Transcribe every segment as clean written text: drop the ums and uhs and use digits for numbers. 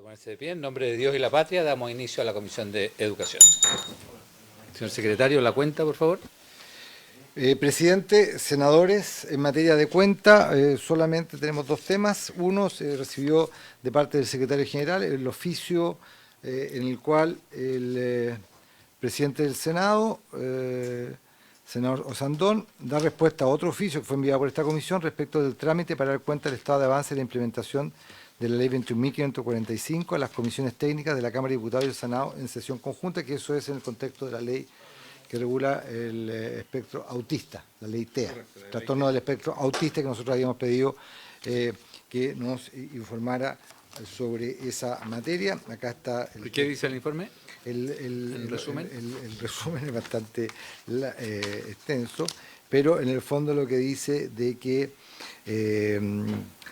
Ponerse de pie. En nombre de Dios y la patria damos inicio a la Comisión de Educación. Señor secretario, la cuenta, por favor. Presidente, senadores, en materia de cuenta solamente tenemos dos temas. Uno, se recibió de parte del secretario general el oficio en el cual el presidente del Senado, senador Osandón, da respuesta a otro oficio que fue enviado por esta comisión respecto del trámite para dar cuenta del estado de avance de la implementación de la Ley 21.545 a las comisiones técnicas de la Cámara de Diputados y del Senado en sesión conjunta, que eso es en el contexto de la ley que regula el espectro autista, la ley TEA, trastorno del espectro autista, que nosotros habíamos pedido que nos informara sobre esa materia. Acá está. ¿Qué dice el informe? El resumen. El resumen es bastante extenso, pero en el fondo lo que dice de que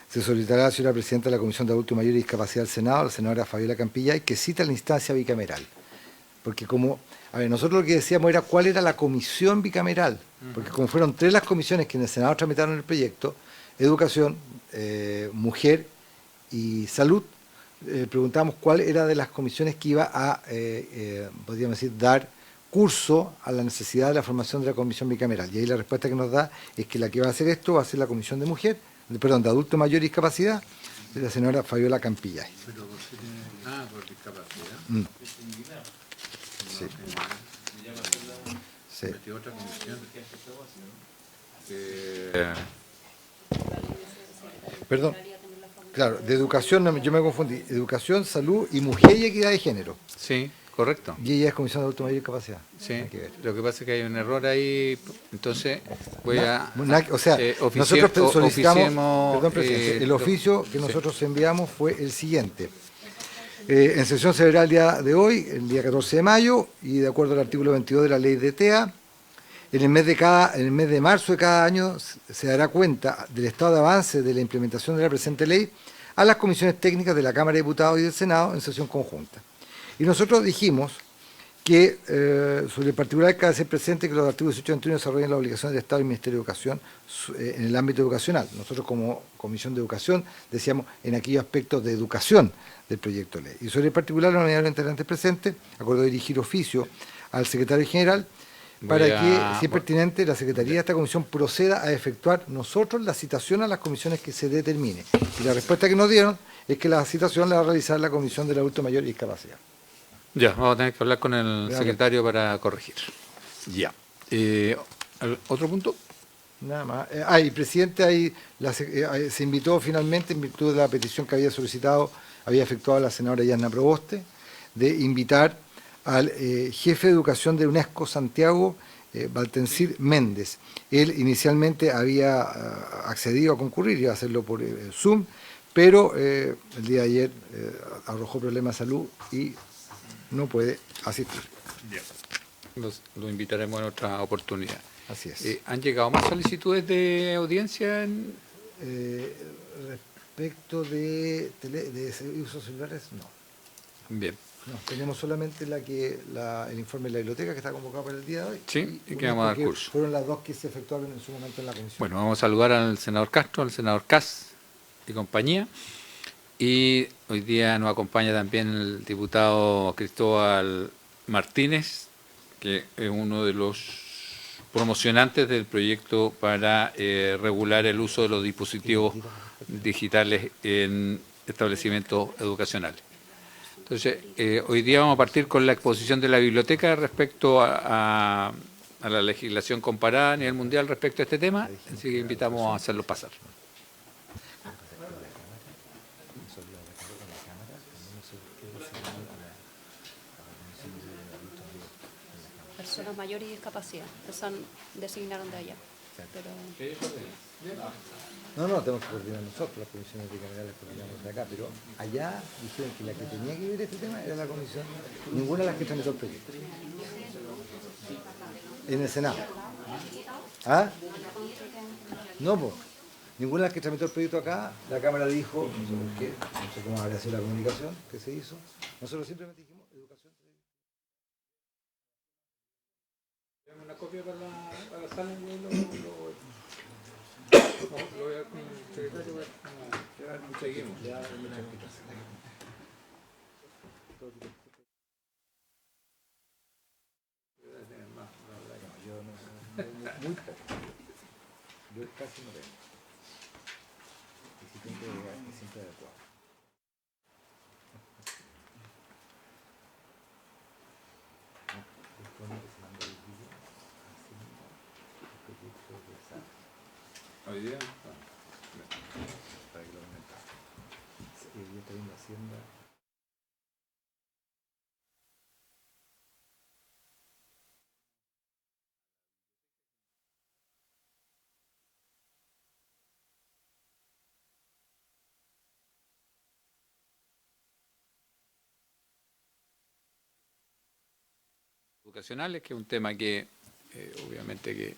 se solicitará a la señora presidenta de la Comisión de Adulto Mayor y Discapacidad del Senado, la senadora Fabiola Campillay, que cita la instancia bicameral. Porque nosotros lo que decíamos era cuál era la comisión bicameral, porque como fueron tres las comisiones que en el Senado tramitaron el proyecto, Educación, Mujer y Salud, preguntamos cuál era de las comisiones que iba a, podríamos decir, dar curso a la necesidad de la formación de la comisión bicameral. Y ahí la respuesta que nos da es que la que va a hacer esto va a ser la comisión de de adulto mayor y discapacidad, de la señora Fabiola Campillay. Pero por discapacidad. Sí. Sí. Otra comisión. Perdón. Claro, de educación, yo me confundí. Educación, salud y mujer y equidad de género. Sí, correcto. Y ella es comisión de adulto mayor y discapacidad. Sí, lo que pasa es que hay un error ahí, entonces voy nosotros solicitamos, perdón, presidente, el oficio que sí. nosotros enviamos fue el siguiente. En sesión se verá el día de hoy, el día 14 de mayo, y de acuerdo al artículo 22 de la ley de TEA, en el mes de marzo de cada año se dará cuenta del estado de avance de la implementación de la presente ley a las comisiones técnicas de la Cámara de Diputados y del Senado en sesión conjunta. Y nosotros dijimos que, sobre el particular, cabe hacer presente que los artículos 18 y 21 desarrollan las obligaciones del Estado y del Ministerio de Educación en el ámbito educacional. Nosotros, como Comisión de Educación, decíamos en aquellos aspectos de educación del proyecto de ley. Y sobre el particular, la unidad de los integrantes presentes acordó dirigir oficio al secretario general para que, si es pertinente, la Secretaría de esta comisión proceda a efectuar nosotros la citación a las comisiones que se determine. Y la respuesta que nos dieron es que la citación la va a realizar la Comisión del Adulto Mayor y Discapacidad. Ya, vamos a tener que hablar con el secretario para corregir. Ya. ¿Otro punto? Nada más. Y presidente, se invitó finalmente, en virtud de la petición que había efectuado la senadora Yasna Proboste, de invitar al jefe de educación de UNESCO Santiago, Valtencir Méndez. Él inicialmente había accedido a concurrir, iba a hacerlo por Zoom, pero el día de ayer arrojó problemas de salud y no puede asistir. Lo invitaremos en otra oportunidad. Así es. ¿Han llegado más solicitudes de audiencia? Respecto de usos celulares, no. Bien. No, tenemos solamente el informe de la biblioteca que está convocado para el día de hoy. Sí, y que vamos a dar curso. Fueron las dos que se efectuaron en su momento en la comisión. Bueno, vamos a saludar al senador Castro, al senador Cas y compañía. Y hoy día nos acompaña también el diputado Cristóbal Martínez, que es uno de los promocionantes del proyecto para regular el uso de los dispositivos digitales en establecimientos educacionales. Entonces, hoy día vamos a partir con la exposición de la biblioteca respecto a la legislación comparada a nivel mundial respecto a este tema, así que invitamos a hacerlo pasar. Personas mayores y discapacidad, que designaron de allá. Pero... No, tenemos que coordinar nosotros, las comisiones bicamerales coordinamos de acá, pero allá dijeron que la que tenía que ver este tema era la comisión, ninguna de las que tramitó el proyecto. En el Senado. ¿Ah? No, pues. Ninguna de las que tramitó el proyecto acá, la Cámara dijo, no sé cómo habrá sido la comunicación que se hizo, nosotros simplemente dijimos educación. Una copia para la sala y lo voy a con el secretario para seguimos. Muy poco. Yo casi no tengo. Y si tengo, es siempre adecuado. Hoy día. Para que lo comentara. Yo estoy viendo Hacienda. Educacionales, que es un tema que obviamente que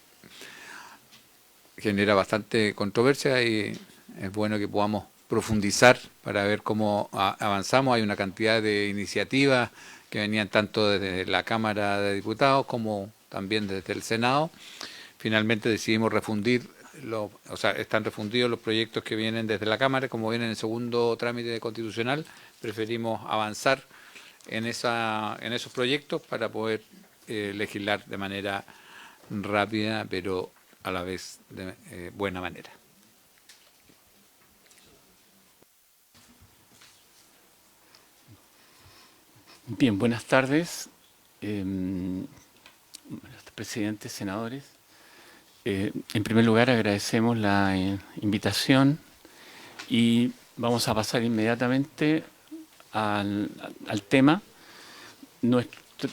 genera bastante controversia y es bueno que podamos profundizar para ver cómo avanzamos. Hay una cantidad de iniciativas que venían tanto desde la Cámara de Diputados como también desde el Senado. Finalmente decidimos refundir, están refundidos los proyectos que vienen desde la Cámara, como vienen en el segundo trámite constitucional, preferimos avanzar en esos proyectos para poder legislar de manera rápida, pero a la vez de buena manera. Bien, buenas tardes, presidentes, senadores. En primer lugar, agradecemos la invitación y vamos a pasar inmediatamente al tema.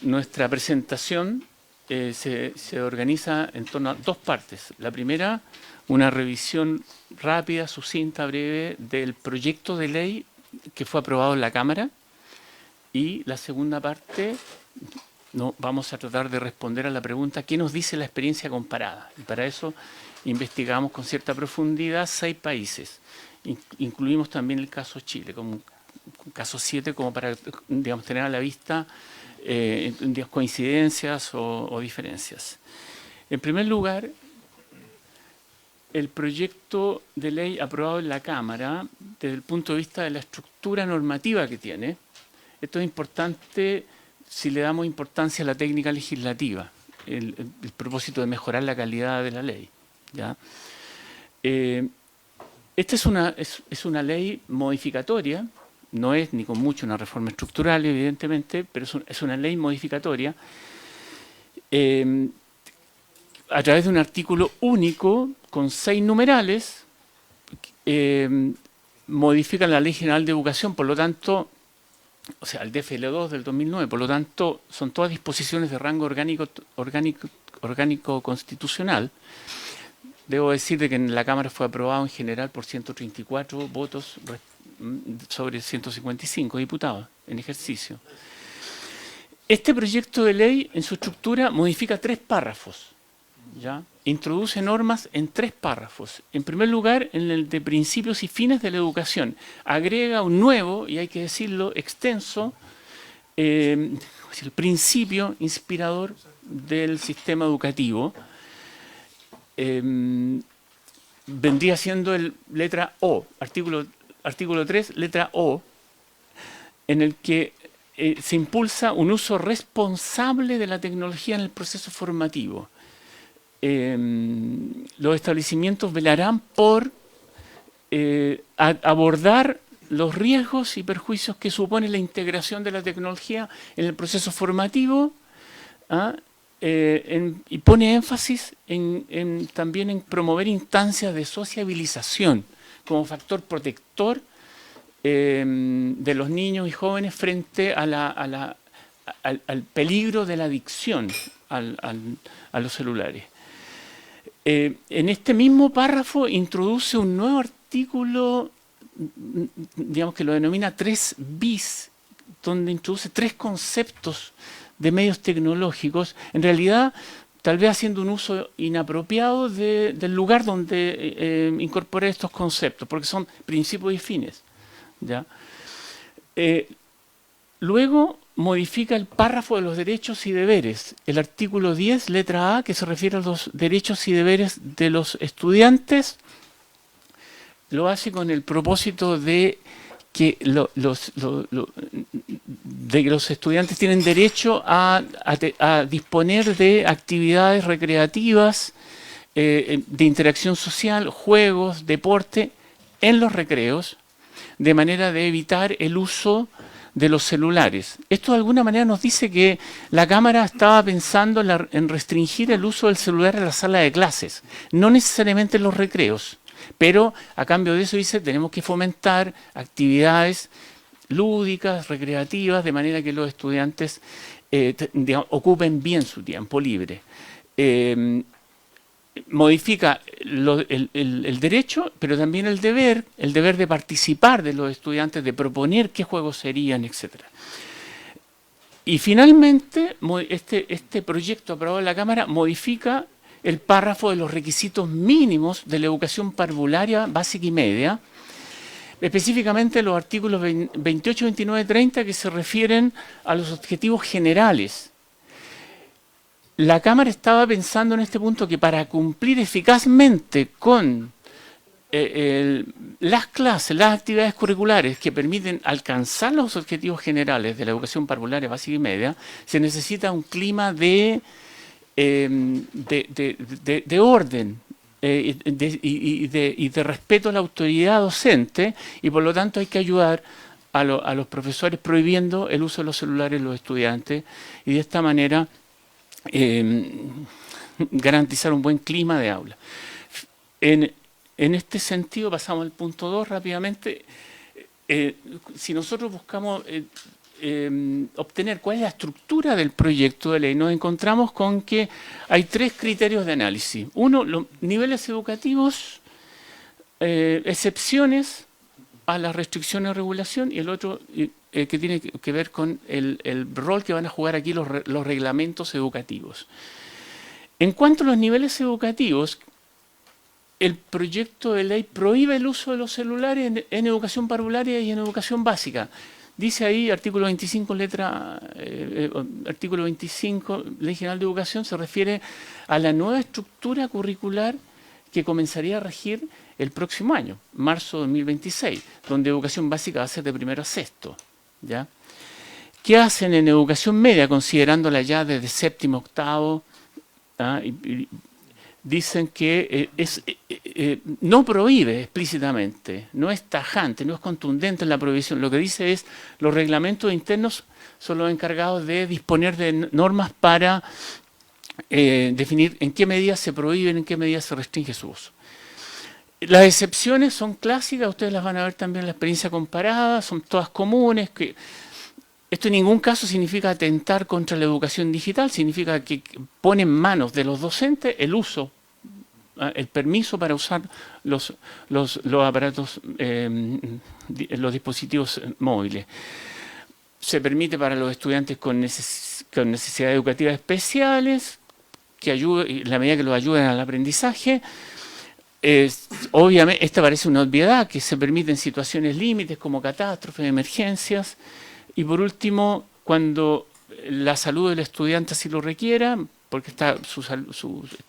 Nuestra presentación se organiza en torno a dos partes. La primera, una revisión rápida, sucinta, breve del proyecto de ley que fue aprobado en la Cámara. Y la segunda parte, vamos a tratar de responder a la pregunta ¿qué nos dice la experiencia comparada? Y para eso investigamos con cierta profundidad 6 países. Incluimos también el caso Chile, como caso 7, como para, digamos, tener a la vista coincidencias o diferencias. En primer lugar, el proyecto de ley aprobado en la Cámara, desde el punto de vista de la estructura normativa que tiene, esto es importante si le damos importancia a la técnica legislativa, el propósito de mejorar la calidad de la ley, ¿ya? Esta es una ley modificatoria, no es ni con mucho una reforma estructural, evidentemente, pero es una ley modificatoria a través de un artículo único con 6 numerales, modifican la Ley General de Educación, por lo tanto, o sea, el DFL2 del 2009, por lo tanto, son todas disposiciones de rango orgánico constitucional. Debo decir de que en la Cámara fue aprobado en general por 134 votos sobre 155 diputados en ejercicio. Este proyecto de ley, en su estructura, modifica 3 párrafos, ¿ya? Introduce normas en 3 párrafos. En primer lugar, en el de principios y fines de la educación. Agrega un nuevo, y hay que decirlo, extenso, el principio inspirador del sistema educativo. Vendría siendo el letra O, artículo 3, letra O, en el que se impulsa un uso responsable de la tecnología en el proceso formativo. Los establecimientos velarán por abordar los riesgos y perjuicios que supone la integración de la tecnología en el proceso formativo, y pone énfasis también en promover instancias de sociabilización como factor protector de los niños y jóvenes frente al peligro de la adicción a los celulares. En este mismo párrafo introduce un nuevo artículo, digamos que lo denomina 3 bis, donde introduce 3 conceptos de medios tecnológicos, en realidad tal vez haciendo un uso inapropiado del lugar donde incorpora estos conceptos, porque son principios y fines, ¿ya? Luego modifica el párrafo de los derechos y deberes, el artículo 10, letra A, que se refiere a los derechos y deberes de los estudiantes, lo hace con el propósito de que de que los estudiantes tienen derecho a disponer de actividades recreativas, de interacción social, juegos, deporte, en los recreos, de manera de evitar el uso de los celulares. Esto de alguna manera nos dice que la Cámara estaba pensando en restringir el uso del celular en la sala de clases, no necesariamente en los recreos, pero a cambio de eso dice tenemos que fomentar actividades lúdicas, recreativas, de manera que los estudiantes ocupen bien su tiempo libre. Modifica el derecho, pero también el deber de participar de los estudiantes, de proponer qué juegos serían, etc. Y finalmente, este proyecto aprobado en la Cámara modifica el párrafo de los requisitos mínimos de la educación parvularia básica y media, específicamente los artículos 28, 29, 30, que se refieren a los objetivos generales. La Cámara estaba pensando en este punto que para cumplir eficazmente con las clases, las actividades curriculares que permiten alcanzar los objetivos generales de la educación parvularia básica y media, se necesita un clima de orden y de respeto a la autoridad docente, y por lo tanto hay que ayudar a los profesores prohibiendo el uso de los celulares de los estudiantes, y de esta manera garantizar un buen clima de aula. En este sentido, pasamos al punto 2 rápidamente. Si nosotros buscamos obtener cuál es la estructura del proyecto de ley, nos encontramos con que hay 3 criterios de análisis. Uno, los niveles educativos, excepciones a las restricciones de regulación, y el otro que tiene que ver con el rol que van a jugar aquí los reglamentos educativos. En cuanto a los niveles educativos, el proyecto de ley prohíbe el uso de los celulares en educación parvularia y en educación básica. Dice ahí, artículo 25, artículo 25, Ley General de Educación, se refiere a la nueva estructura curricular que comenzaría a regir el próximo año, marzo de 2026, donde educación básica va a ser de primero a sexto, ¿ya? ¿Qué hacen en educación media, considerándola ya desde séptimo, octavo? Dicen que no prohíbe explícitamente, no es tajante, no es contundente en la prohibición. Lo que dice es los reglamentos internos son los encargados de disponer de normas para definir en qué medidas se prohíben, en qué medidas se restringe su uso. Las excepciones son clásicas, ustedes las van a ver también en la experiencia comparada, son todas comunes. Esto en ningún caso significa atentar contra la educación digital, significa que pone en manos de los docentes el uso, el permiso para usar los aparatos, los dispositivos móviles. Se permite para los estudiantes con necesidades educativas especiales, que ayude, en la medida que los ayuden al aprendizaje. Obviamente, esta parece una obviedad, que se permiten situaciones límites como catástrofes, emergencias, y por último, cuando la salud del estudiante así lo requiera, porque está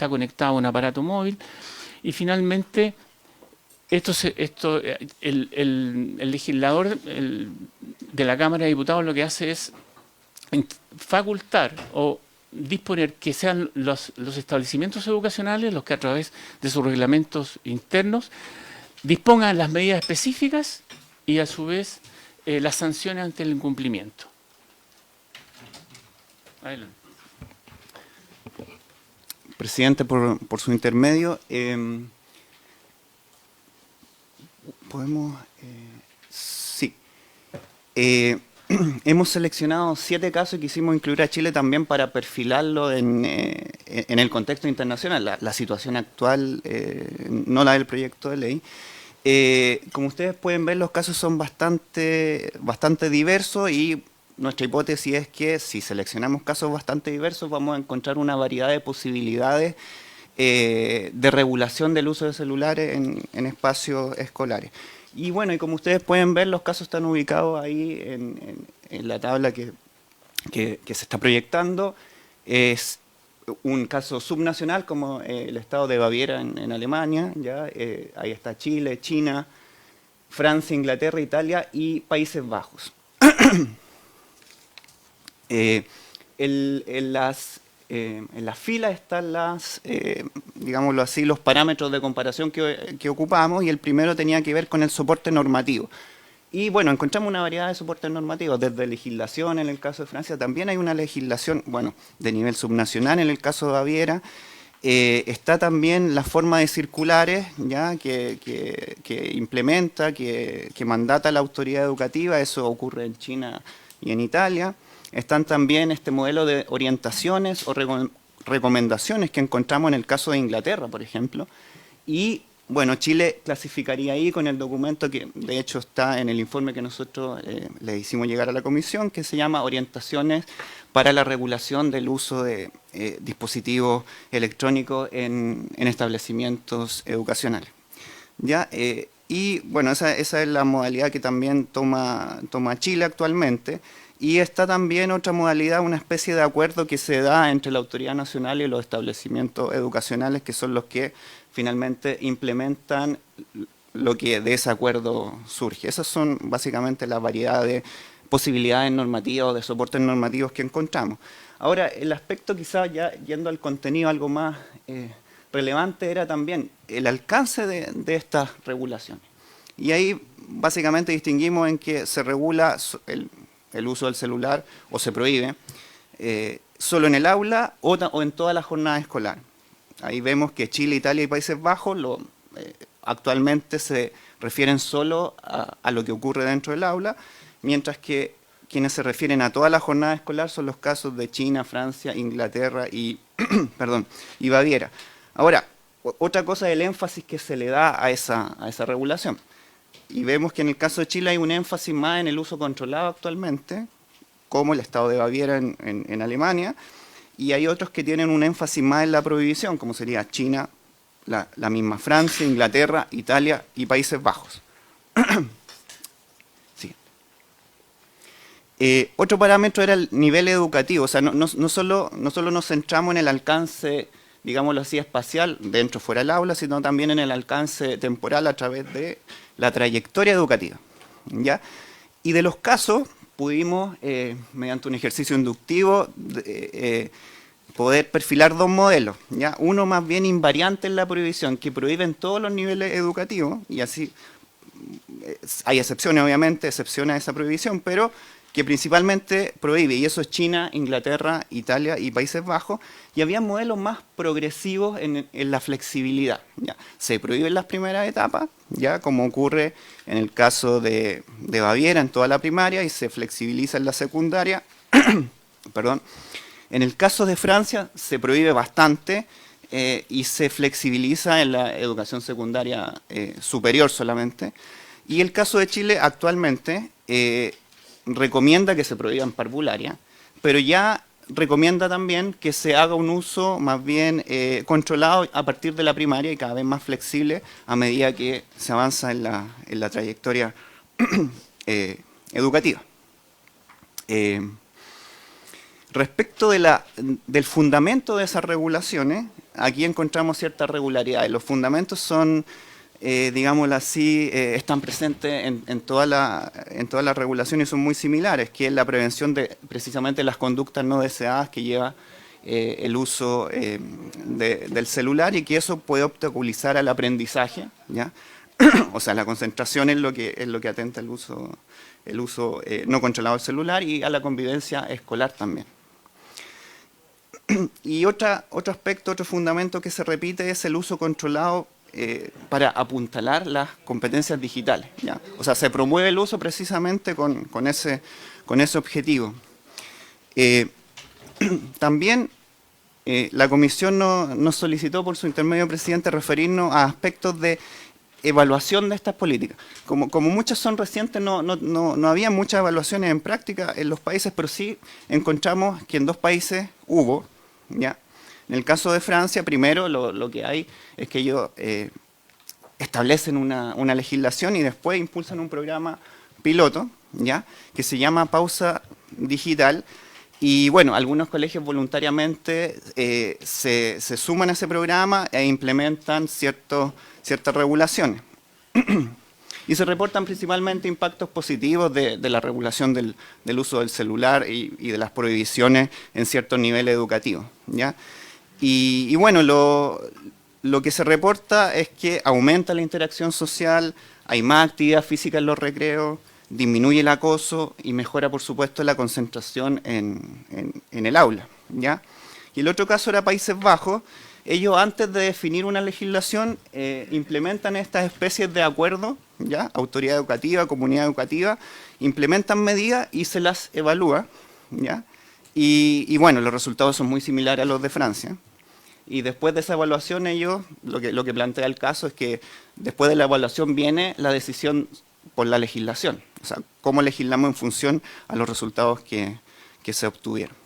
conectado a un aparato móvil, y finalmente el legislador de la Cámara de Diputados lo que hace es facultar o disponer que sean los establecimientos educacionales los que a través de sus reglamentos internos dispongan las medidas específicas y a su vez las sanciones ante el incumplimiento. Adelante. Presidente, por su intermedio, ¿podemos? Sí. Hemos seleccionado 7 casos y quisimos incluir a Chile también para perfilarlo en el contexto internacional. La situación actual, no la del proyecto de ley. Como ustedes pueden ver, los casos son bastante diversos, y nuestra hipótesis es que si seleccionamos casos bastante diversos vamos a encontrar una variedad de posibilidades de regulación del uso de celulares en espacios escolares. Y bueno, y como ustedes pueden ver, los casos están ubicados ahí en la tabla que se está proyectando. Es un caso subnacional como el estado de Baviera en Alemania, ¿ya? Ahí está Chile, China, Francia, Inglaterra, Italia y Países Bajos. En la fila están digámoslo así, los parámetros de comparación que ocupamos, y el primero tenía que ver con el soporte normativo. Y bueno, encontramos una variedad de soportes normativos, desde legislación en el caso de Francia, también hay una legislación, bueno, de nivel subnacional en el caso de Baviera. Está también la forma de circulares, ¿ya? que implementa, que mandata la autoridad educativa, eso ocurre en China y en Italia. Están también este modelo de orientaciones o recomendaciones que encontramos en el caso de Inglaterra, por ejemplo. Y bueno, Chile clasificaría ahí con el documento que de hecho está en el informe que nosotros le hicimos llegar a la comisión, que se llama Orientaciones para la regulación del uso de dispositivos electrónicos en establecimientos educacionales. ¿Ya? Y bueno, esa es la modalidad que también toma Chile actualmente. Y está también otra modalidad, una especie de acuerdo que se da entre la Autoridad Nacional y los establecimientos educacionales, que son los que finalmente implementan lo que de ese acuerdo surge. Esas son básicamente la variedad de posibilidades normativas o de soportes normativos que encontramos. Ahora, el aspecto quizás ya yendo al contenido algo más relevante era también el alcance de estas regulaciones. Y ahí básicamente distinguimos en que se regula el uso del celular, o se prohíbe, solo en el aula o en toda la jornada escolar. Ahí vemos que Chile, Italia y Países Bajos actualmente se refieren solo a lo que ocurre dentro del aula, mientras que quienes se refieren a toda la jornada escolar son los casos de China, Francia, Inglaterra y, y Baviera. Ahora, otra cosa es el énfasis que se le da a esa regulación. Y vemos que en el caso de Chile hay un énfasis más en el uso controlado actualmente, como el estado de Baviera en Alemania, y hay otros que tienen un énfasis más en la prohibición, como sería China, la misma Francia, Inglaterra, Italia y Países Bajos. Sí. Otro parámetro era el nivel educativo, o sea, no solo nos centramos en el alcance, digámoslo así, espacial, dentro o fuera del aula, sino también en el alcance temporal a través de la trayectoria educativa, ¿ya? Y de los casos pudimos, mediante un ejercicio inductivo, poder perfilar dos modelos, ¿ya? Uno más bien invariante en la prohibición, que prohíbe en todos los niveles educativos, y así hay excepciones, obviamente, excepciones a esa prohibición, pero que principalmente prohíbe, y eso es China, Inglaterra, Italia y Países Bajos, y había modelos más progresivos en la flexibilidad, ¿ya? Se prohíben las primeras etapas, ya como ocurre en el caso de Baviera en toda la primaria, y se flexibiliza en la secundaria. Perdón. En el caso de Francia se prohíbe bastante y se flexibiliza en la educación secundaria superior solamente. Y el caso de Chile actualmente recomienda que se prohíban parvularia, pero ya recomienda también que se haga un uso más bien controlado a partir de la primaria y cada vez más flexible a medida que se avanza en la trayectoria educativa. Respecto del fundamento de esas regulaciones, aquí encontramos ciertas regularidades. Los fundamentos son, digámoslo así, están presentes en todas las regulaciones y son muy similares, que es la prevención de precisamente las conductas no deseadas que lleva el uso del celular, y que eso puede obstaculizar al aprendizaje, ¿ya? O sea, la concentración es lo que atenta el uso no controlado del celular, y a la convivencia escolar también. Y otro aspecto, otro fundamento que se repite es el uso controlado para apuntalar las competencias digitales, ¿ya? O sea, se promueve el uso precisamente con ese objetivo. También la Comisión nos solicitó por su intermedio, presidente, referirnos a aspectos de evaluación de estas políticas. Como muchas son recientes, no había muchas evaluaciones en práctica en los países, pero sí encontramos que en dos países hubo, ¿ya? En el caso de Francia, primero lo que hay es que ellos establecen una legislación y después impulsan un programa piloto, ¿ya? Que se llama Pausa Digital. Y bueno, algunos colegios voluntariamente se suman a ese programa e implementan ciertas regulaciones. y se reportan principalmente impactos positivos de la regulación del uso del celular y de las prohibiciones en ciertos niveles educativos, ¿ya? Y bueno, lo que se reporta es que aumenta la interacción social, hay más actividad física en los recreos, disminuye el acoso y mejora, por supuesto, la concentración en el aula, ¿ya? Y el otro caso era Países Bajos. Ellos, antes de definir una legislación, implementan estas especies de acuerdos, ¿ya? Autoridad educativa, comunidad educativa, implementan medidas y se las evalúa, ¿ya? Y bueno, los resultados son muy similares a los de Francia. Y después de esa evaluación, ellos, lo que plantea el caso es que después de la evaluación viene la decisión por la legislación. O sea, cómo legislamos en función a los resultados que se obtuvieron.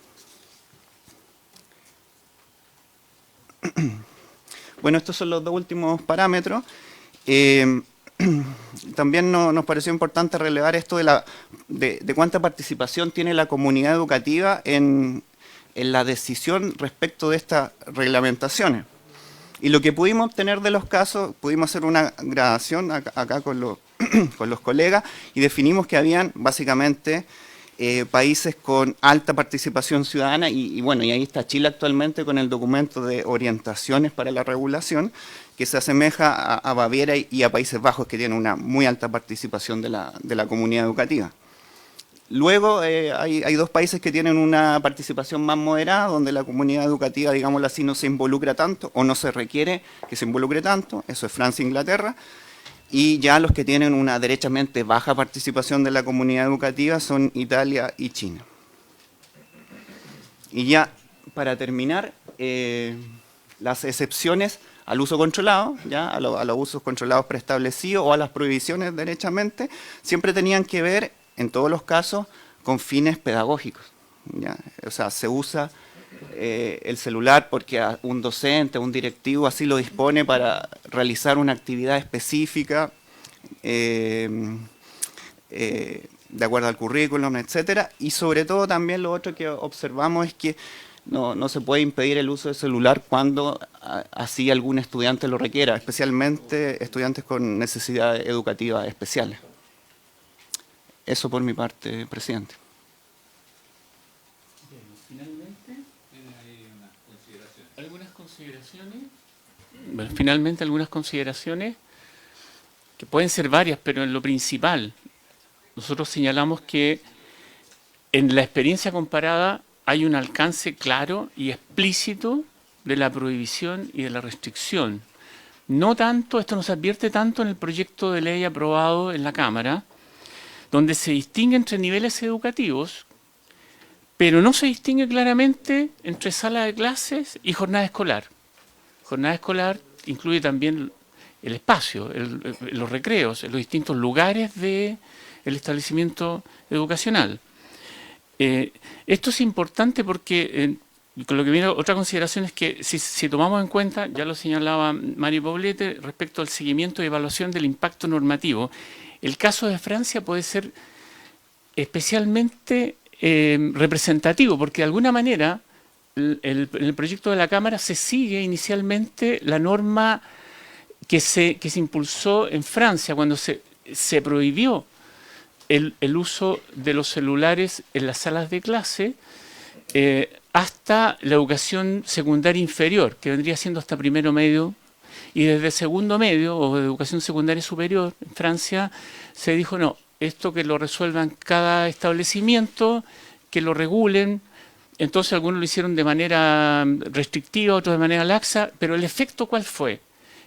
Bueno, estos son los dos últimos parámetros. También nos pareció importante relevar esto de cuánta participación tiene la comunidad educativa en la decisión respecto de estas reglamentaciones. Y lo que pudimos obtener de los casos, pudimos hacer una gradación acá con los colegas y definimos que habían básicamente países con alta participación ciudadana y bueno, y ahí está Chile actualmente con el documento de orientaciones para la regulación que se asemeja a Baviera y a Países Bajos, que tienen una muy alta participación de la comunidad educativa. Luego hay dos países que tienen una participación más moderada, donde la comunidad educativa, digámoslo así, no se involucra tanto o no se requiere que se involucre tanto. Eso es Francia e Inglaterra. Y ya los que tienen una derechamente baja participación de la comunidad educativa son Italia y China. Y ya, para terminar, las excepciones al uso controlado, ya a los usos controlados preestablecidos o a las prohibiciones derechamente, siempre tenían que ver, en todos los casos, con fines pedagógicos, ¿ya? O sea, se usa el celular porque un docente, un directivo así lo dispone para realizar una actividad específica de acuerdo al currículum, etcétera. Y sobre todo también lo otro que observamos es que no se puede impedir el uso del celular cuando así algún estudiante lo requiera, especialmente estudiantes con necesidades educativas especiales. Eso por mi parte, presidente. Finalmente, algunas consideraciones que pueden ser varias, pero en lo principal, nosotros señalamos que en la experiencia comparada hay un alcance claro y explícito de la prohibición y de la restricción. No tanto, esto no se advierte tanto en el proyecto de ley aprobado en la Cámara, donde se distingue entre niveles educativos, pero no se distingue claramente entre sala de clases y jornada escolar. Jornada escolar incluye también el espacio, los recreos, los distintos lugares del establecimiento educacional. Esto es importante porque, con lo que viene otra consideración es que si tomamos en cuenta, ya lo señalaba Mario Poblete, respecto al seguimiento y evaluación del impacto normativo, el caso de Francia puede ser especialmente representativo, porque de alguna manera en el proyecto de la Cámara se sigue inicialmente la norma que se impulsó en Francia cuando se prohibió el uso de los celulares en las salas de clase hasta la educación secundaria inferior, que vendría siendo hasta primero medio, y desde segundo medio o de educación secundaria superior en Francia se dijo no, esto que lo resuelvan cada establecimiento, que lo regulen. Entonces algunos lo hicieron de manera restrictiva, otros de manera laxa, pero el efecto ¿cuál fue?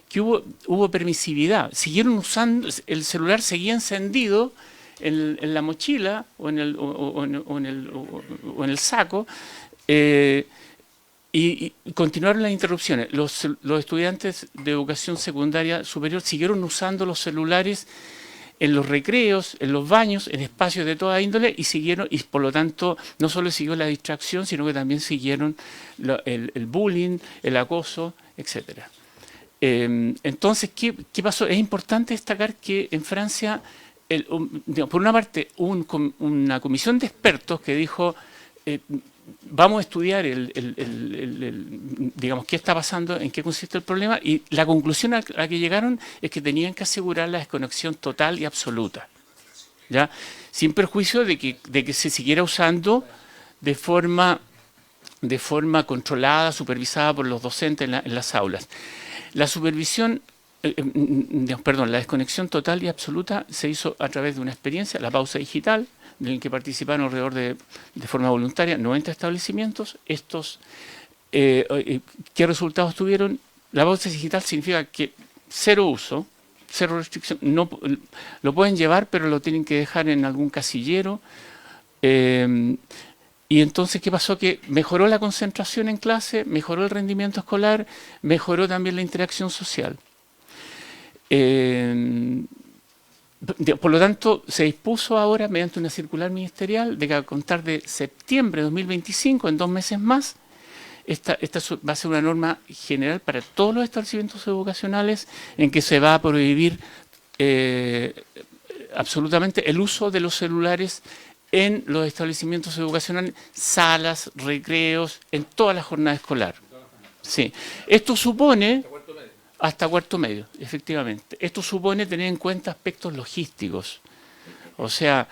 Que hubo permisividad, siguieron usando, el celular seguía encendido en la mochila o en el saco, y continuaron las interrupciones. Los estudiantes de educación secundaria superior siguieron usando los celulares en los recreos, en los baños, en espacios de toda índole, y por lo tanto no solo siguió la distracción, sino que también siguieron el bullying, el acoso, etcétera. Entonces, ¿qué pasó? Es importante destacar que en Francia, por una parte, hubo una comisión de expertos que dijo vamos a estudiar digamos, qué está pasando, en qué consiste el problema, y la conclusión a la que llegaron es que tenían que asegurar la desconexión total y absoluta, ¿ya? Sin perjuicio de que se siguiera usando de forma controlada, supervisada por los docentes en las aulas. La supervisión, la desconexión total y absoluta se hizo a través de una experiencia, la pausa digital, en la que participaron alrededor de forma voluntaria 90 establecimientos. ¿Qué resultados tuvieron? La pausa digital significa que cero uso, cero restricción, no, lo pueden llevar, pero lo tienen que dejar en algún casillero. Y entonces, ¿qué pasó? Que mejoró la concentración en clase, mejoró el rendimiento escolar, mejoró también la interacción social. Por lo tanto, se dispuso ahora, mediante una circular ministerial, de que a contar de septiembre de 2025, en 2 meses más, esta va a ser una norma general para todos los establecimientos educacionales, en que se va a prohibir absolutamente el uso de los celulares en los establecimientos educacionales, salas, recreos, en toda la jornada escolar. Sí. Esto supone... Hasta cuarto medio, efectivamente. Esto supone tener en cuenta aspectos logísticos. O sea,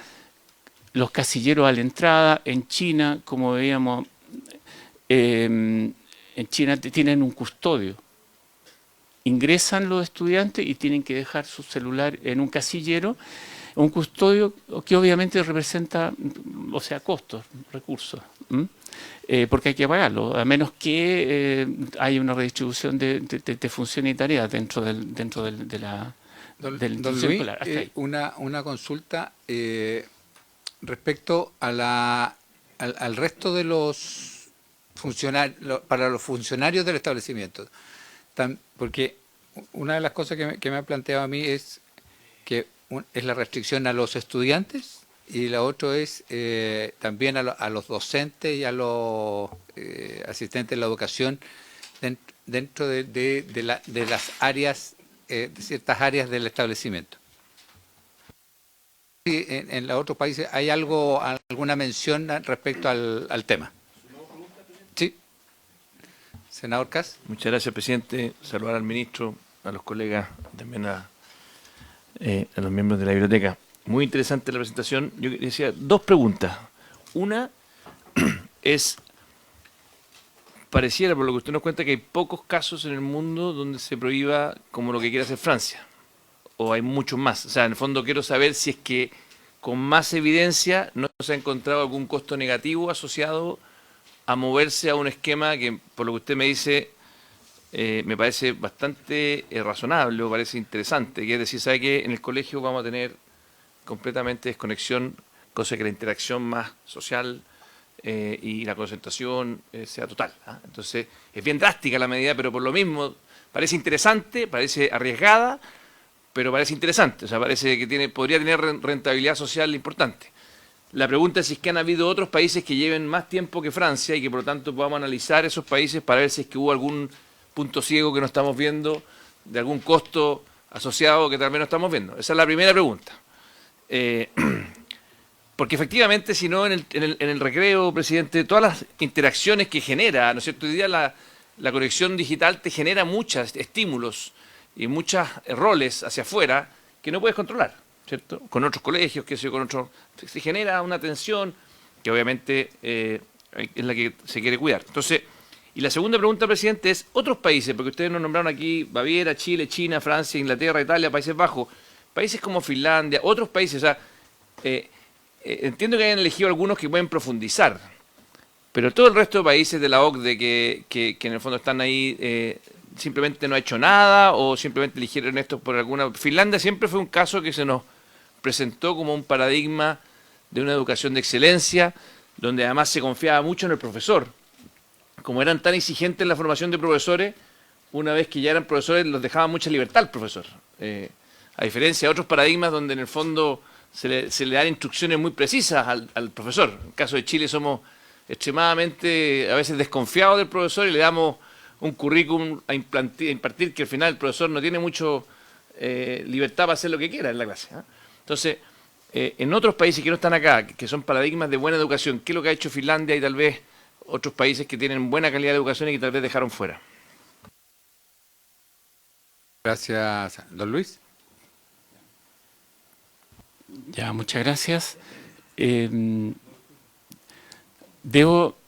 los casilleros a la entrada, en China, como veíamos, en China tienen un custodio. Ingresan los estudiantes y tienen que dejar su celular en un casillero, un custodio que obviamente representa, o sea, costos, recursos. Porque hay que pagarlo, a menos que haya una redistribución de funciones y tareas dentro de la institución escolar. Una consulta respecto a al resto de los funcionarios, para los funcionarios del establecimiento. Porque una de las cosas que me ha planteado a mí es que es la restricción a los estudiantes, y la otra es también a los docentes y a los asistentes de la educación dentro de las áreas, de ciertas áreas del establecimiento. En los otros países hay alguna mención respecto al tema. Sí. Senador Kass. Muchas gracias, presidente. Saludar al ministro, a los colegas, también a los miembros de la biblioteca. Muy interesante la presentación. Yo decía 2 preguntas. Una es, pareciera, por lo que usted nos cuenta, que hay pocos casos en el mundo donde se prohíba como lo que quiere hacer Francia. O hay muchos más. O sea, en el fondo quiero saber si es que con más evidencia no se ha encontrado algún costo negativo asociado a moverse a un esquema que, por lo que usted me dice, me parece bastante razonable, me parece interesante. Que es decir, sabe que en el colegio vamos a tener completamente desconexión, cosa que la interacción más social y la concentración sea total. Entonces, es bien drástica la medida, pero por lo mismo parece interesante, parece arriesgada, pero parece interesante. O sea, parece que podría tener rentabilidad social importante. La pregunta es si es que han habido otros países que lleven más tiempo que Francia y que por lo tanto podamos analizar esos países para ver si es que hubo algún punto ciego que no estamos viendo, de algún costo asociado que también no estamos viendo. Esa es la primera pregunta. Porque efectivamente, si no, en el recreo, presidente, todas las interacciones que genera, ¿no es cierto? Hoy día la conexión digital te genera muchos estímulos y muchos roles hacia afuera que no puedes controlar, ¿cierto? Con otros colegios, con otros, se genera una tensión que obviamente es la que se quiere cuidar. Entonces, y la segunda pregunta, presidente, es otros países, porque ustedes nos nombraron aquí Baviera, Chile, China, Francia, Inglaterra, Italia, Países Bajos, países como Finlandia, otros países, o sea, entiendo que hayan elegido algunos que pueden profundizar, pero todo el resto de países de la OCDE que en el fondo están ahí, simplemente no ha hecho nada o simplemente eligieron esto por alguna... Finlandia siempre fue un caso que se nos presentó como un paradigma de una educación de excelencia, donde además se confiaba mucho en el profesor. Como eran tan exigentes en la formación de profesores, una vez que ya eran profesores los dejaba mucha libertad al profesor. A diferencia de otros paradigmas donde en el fondo se le dan instrucciones muy precisas al profesor. En el caso de Chile somos extremadamente a veces desconfiados del profesor y le damos un currículum a impartir que al final el profesor no tiene mucho libertad para hacer lo que quiera en la clase. Entonces, en otros países que no están acá, que son paradigmas de buena educación, ¿qué es lo que ha hecho Finlandia y tal vez otros países que tienen buena calidad de educación y que tal vez dejaron fuera. Gracias, don Luis. Ya, muchas gracias.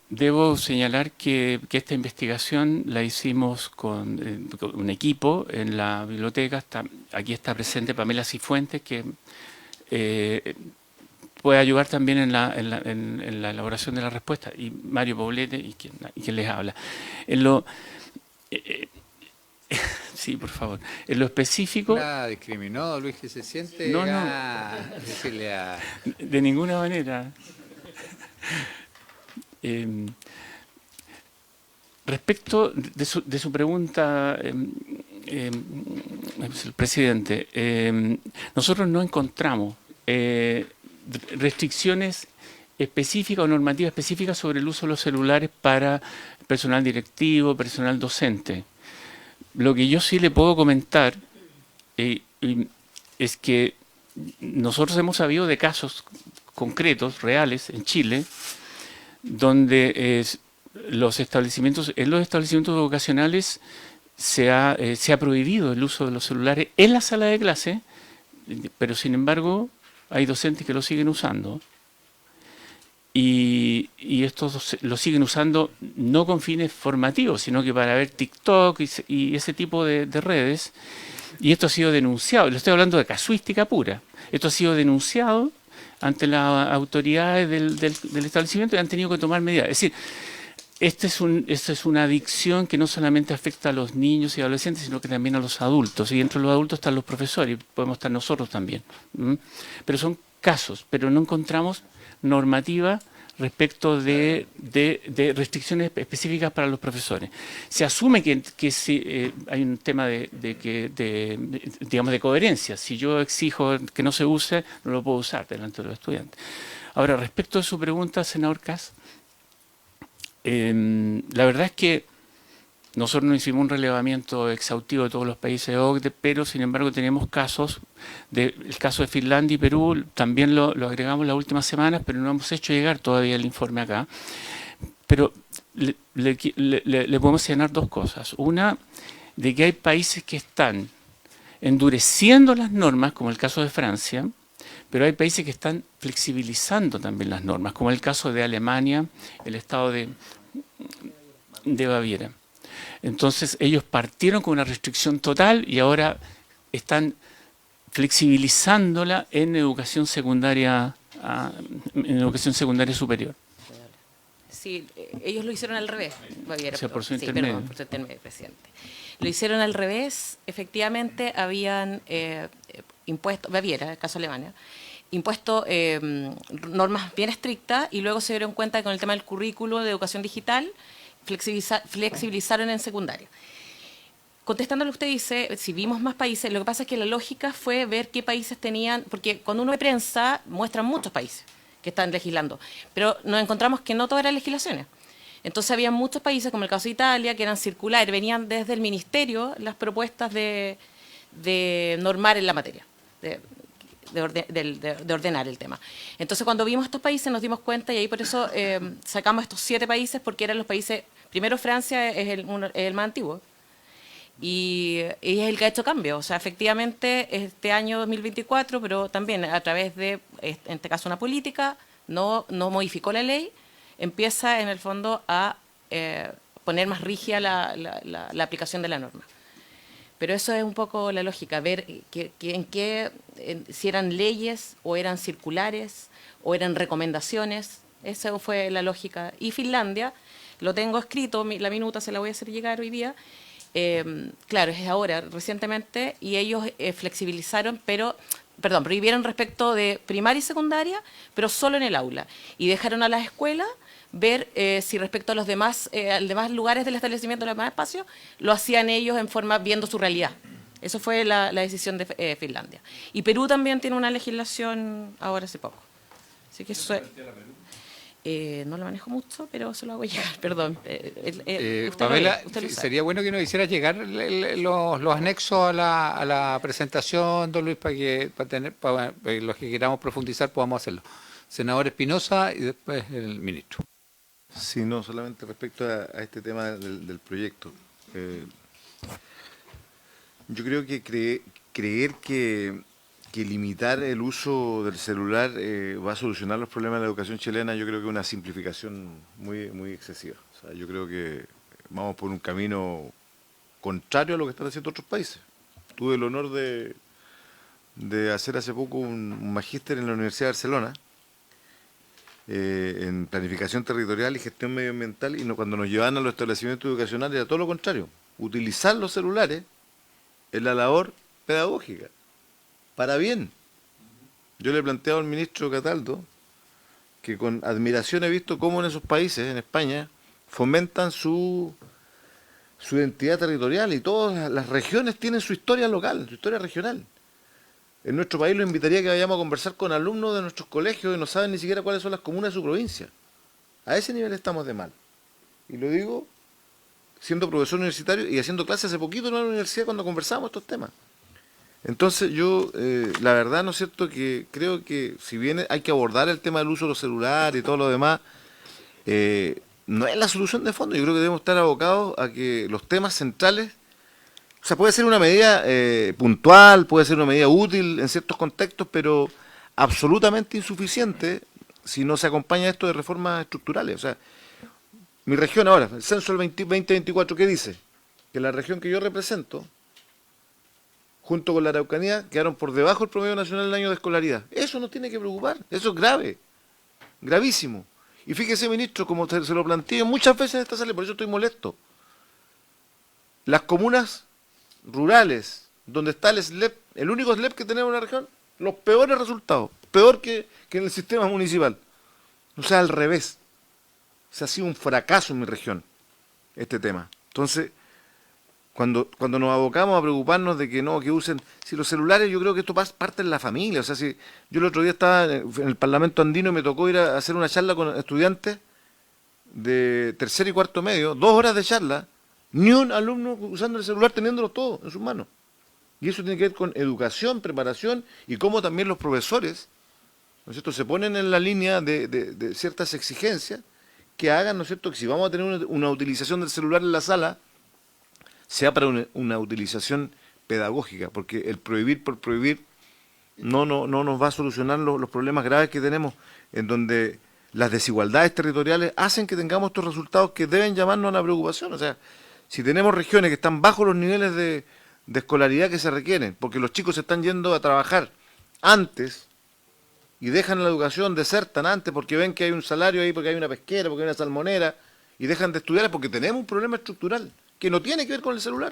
Debo señalar que esta investigación la hicimos con un equipo en la biblioteca. Aquí está presente Pamela Cifuentes, que puede ayudar también en la elaboración de la respuesta, y Mario Poblete, y quien les habla. Sí, por favor. En lo específico... La discriminó, Luis, que se siente No, decirle a... De ninguna manera. Respecto de su pregunta, el presidente, nosotros no encontramos restricciones específicas o normativas específicas sobre el uso de los celulares para personal directivo, personal docente. Lo que yo sí le puedo comentar es que nosotros hemos sabido de casos concretos, reales, en Chile, donde en los establecimientos educacionales se ha prohibido el uso de los celulares en la sala de clase, pero sin embargo hay docentes que lo siguen usando. Y estos lo siguen usando no con fines formativos, sino que para ver TikTok y ese tipo de redes. Y esto ha sido denunciado, lo estoy hablando de casuística pura. Esto ha sido denunciado ante las autoridades del establecimiento y han tenido que tomar medidas. Es decir, esta es una adicción que no solamente afecta a los niños y adolescentes, sino que también a los adultos. Y entre los adultos están los profesores, y podemos estar nosotros también. Pero son casos, pero no encontramos normativa respecto de restricciones específicas para los profesores. Se asume que si, hay un tema digamos, de coherencia. Si yo exijo que no se use, no lo puedo usar delante de los estudiantes. Ahora, respecto a su pregunta, senador Kass, la verdad es que nosotros no hicimos un relevamiento exhaustivo de todos los países de OCDE, pero sin embargo tenemos casos, el caso de Finlandia y Perú, también lo agregamos las últimas semanas, pero no hemos hecho llegar todavía el informe acá. Pero le podemos señalar dos cosas. Una, de que hay países que están endureciendo las normas, como el caso de Francia, pero hay países que están flexibilizando también las normas, como el caso de Alemania, el estado de Baviera. Entonces ellos partieron con una restricción total y ahora están flexibilizándola en educación secundaria superior. Sí, ellos lo hicieron al revés, Baviera. O sea, por su Sí, intermedio. perdón, por su intermedio, presidente. Lo hicieron al revés, efectivamente habían impuesto, Baviera, el caso de Alemania, impuesto normas bien estrictas y luego se dieron cuenta que con el tema del currículo de educación digital flexibilizaron en secundaria. Contestando a lo que usted dice, si vimos más países, lo que pasa es que la lógica fue ver qué países tenían, porque cuando uno ve prensa muestran muchos países que están legislando, pero nos encontramos que no todas eran legislaciones. Entonces había muchos países, como el caso de Italia, que eran circulares, venían desde el ministerio las propuestas de normar en la materia, de ordenar el tema. Entonces cuando vimos estos países nos dimos cuenta y ahí por eso sacamos estos 7 países porque eran los países, primero Francia es el más antiguo y es el que ha hecho cambios, o sea, efectivamente este año 2024, pero también a través de, en este caso una política, no modificó la ley, empieza en el fondo a poner más rígida la aplicación de la norma. Pero eso es un poco la lógica, ver si eran leyes o eran circulares o eran recomendaciones. Esa fue la lógica. Y Finlandia, lo tengo escrito, la minuta se la voy a hacer llegar hoy día. Claro, es ahora, recientemente, y ellos flexibilizaron, prohibieron respecto de primaria y secundaria, pero solo en el aula. Y dejaron a las escuelas ver si respecto a los demás lugares del establecimiento, los demás espacios, lo hacían ellos en forma viendo su realidad. Eso fue la decisión de Finlandia. Y Perú también tiene una legislación ahora hace poco. Así que eso no lo manejo mucho, pero se lo hago llegar, perdón. Pamela, usted lo sabe. sería bueno que nos hicieras llegar los anexos a la presentación, don Luis, para los que queramos profundizar podamos hacerlo. Senador Espinosa y después el ministro. Sí, no, solamente respecto a este tema del proyecto. Yo creo que creer que limitar el uso del celular va a solucionar los problemas de la educación chilena, yo creo que es una simplificación muy excesiva. O sea, yo creo que vamos por un camino contrario a lo que están haciendo otros países. Tuve el honor de hacer hace poco un magíster en la Universidad de Barcelona, en planificación territorial y gestión medioambiental, y cuando nos llevaban a los establecimientos educacionales era todo lo contrario, utilizar los celulares en la labor pedagógica, para bien. Yo le he planteado al ministro Cataldo que con admiración he visto cómo en esos países, en España, fomentan su identidad territorial, y todas las regiones tienen su historia local, su historia regional. En nuestro país lo invitaría a que vayamos a conversar con alumnos de nuestros colegios y no saben ni siquiera cuáles son las comunas de su provincia. A ese nivel estamos de mal. Y lo digo siendo profesor universitario y haciendo clases hace poquito en una universidad cuando conversamos estos temas. Entonces yo, la verdad, ¿no es cierto?, que creo que si bien hay que abordar el tema del uso de los celulares y todo lo demás, no es la solución de fondo. Yo creo que debemos estar abocados a que los temas centrales, o sea, puede ser una medida puntual, puede ser una medida útil en ciertos contextos, pero absolutamente insuficiente si no se acompaña esto de reformas estructurales. O sea, mi región ahora, el censo del 2024, ¿qué dice? Que la región que yo represento, junto con la Araucanía, quedaron por debajo del promedio nacional del año de escolaridad. Eso nos tiene que preocupar, eso es grave, gravísimo. Y fíjese, ministro, como se lo planteo muchas veces en esta sala, por eso estoy molesto. Las comunas rurales, donde está el SLEP, el único SLEP que tenemos en la región, los peores resultados, peor que en el sistema municipal. O sea, al revés. O sea, ha sido un fracaso en mi región este tema. Entonces, cuando nos abocamos a preocuparnos de que no, que usen, si los celulares, yo creo que esto parte en la familia. O sea, si yo el otro día estaba en el Parlamento Andino y me tocó ir a hacer una charla con estudiantes de tercer y cuarto medio, 2 horas de charla, ni un alumno usando el celular, teniéndolo todo en sus manos. Y eso tiene que ver con educación, preparación, y cómo también los profesores, ¿no es cierto?, se ponen en la línea de ciertas exigencias que hagan, ¿no es cierto?, que si vamos a tener una utilización del celular en la sala, sea para una utilización pedagógica, porque el prohibir por prohibir no nos va a solucionar los problemas graves que tenemos, en donde las desigualdades territoriales hacen que tengamos estos resultados que deben llamarnos a la preocupación. O sea, si tenemos regiones que están bajo los niveles de escolaridad que se requieren, porque los chicos se están yendo a trabajar antes y dejan la educación, desertan antes porque ven que hay un salario ahí, porque hay una pesquera, porque hay una salmonera, y dejan de estudiar, es porque tenemos un problema estructural que no tiene que ver con el celular,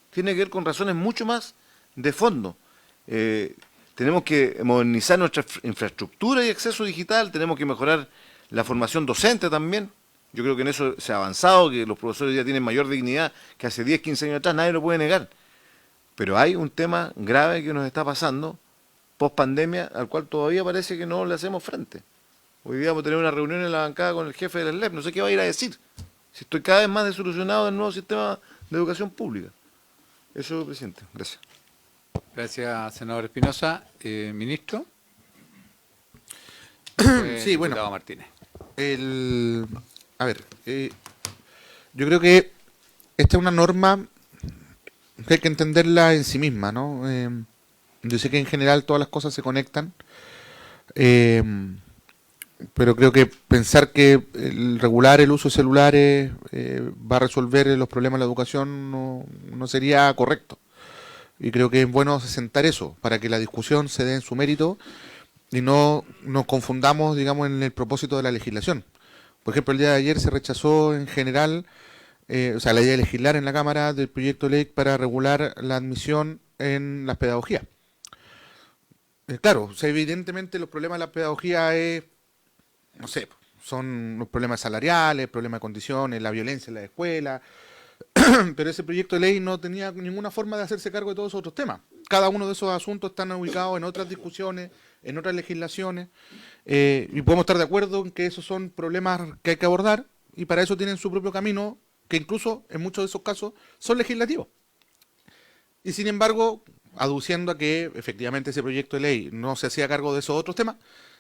tiene que ver con razones mucho más de fondo. Tenemos que modernizar nuestra infraestructura y acceso digital, tenemos que mejorar la formación docente también. Yo creo que en eso se ha avanzado, que los profesores ya tienen mayor dignidad que hace 10, 15 años atrás, nadie lo puede negar. Pero hay un tema grave que nos está pasando post pandemia, al cual todavía parece que no le hacemos frente. Hoy día vamos a tener una reunión en la bancada con el jefe del SLEP, no sé qué va a ir a decir, si estoy cada vez más desolucionado del nuevo sistema de educación pública. Eso, presidente. Gracias. Gracias, senador Espinosa. Ministro. Sí, bueno. Diputado Martínez. A ver, yo creo que esta es una norma que hay que entenderla en sí misma, ¿no? Yo sé que en general todas las cosas se conectan, pero creo que pensar que el regular el uso de celulares va a resolver los problemas de la educación no sería correcto. Y creo que es bueno sentar eso, para que la discusión se dé en su mérito y no nos confundamos, digamos, en el propósito de la legislación. Por ejemplo, el día de ayer se rechazó en general, la idea de legislar en la Cámara del proyecto de ley para regular la admisión en las pedagogías. Claro, o sea, evidentemente los problemas de la pedagogía no sé, son los problemas salariales, problemas de condiciones, la violencia en la escuela, pero ese proyecto de ley no tenía ninguna forma de hacerse cargo de todos esos otros temas. Cada uno de esos asuntos están ubicados en otras discusiones, en otras legislaciones, y podemos estar de acuerdo en que esos son problemas que hay que abordar, y para eso tienen su propio camino, que incluso en muchos de esos casos son legislativos. Y sin embargo, aduciendo a que efectivamente ese proyecto de ley no se hacía cargo de esos otros temas,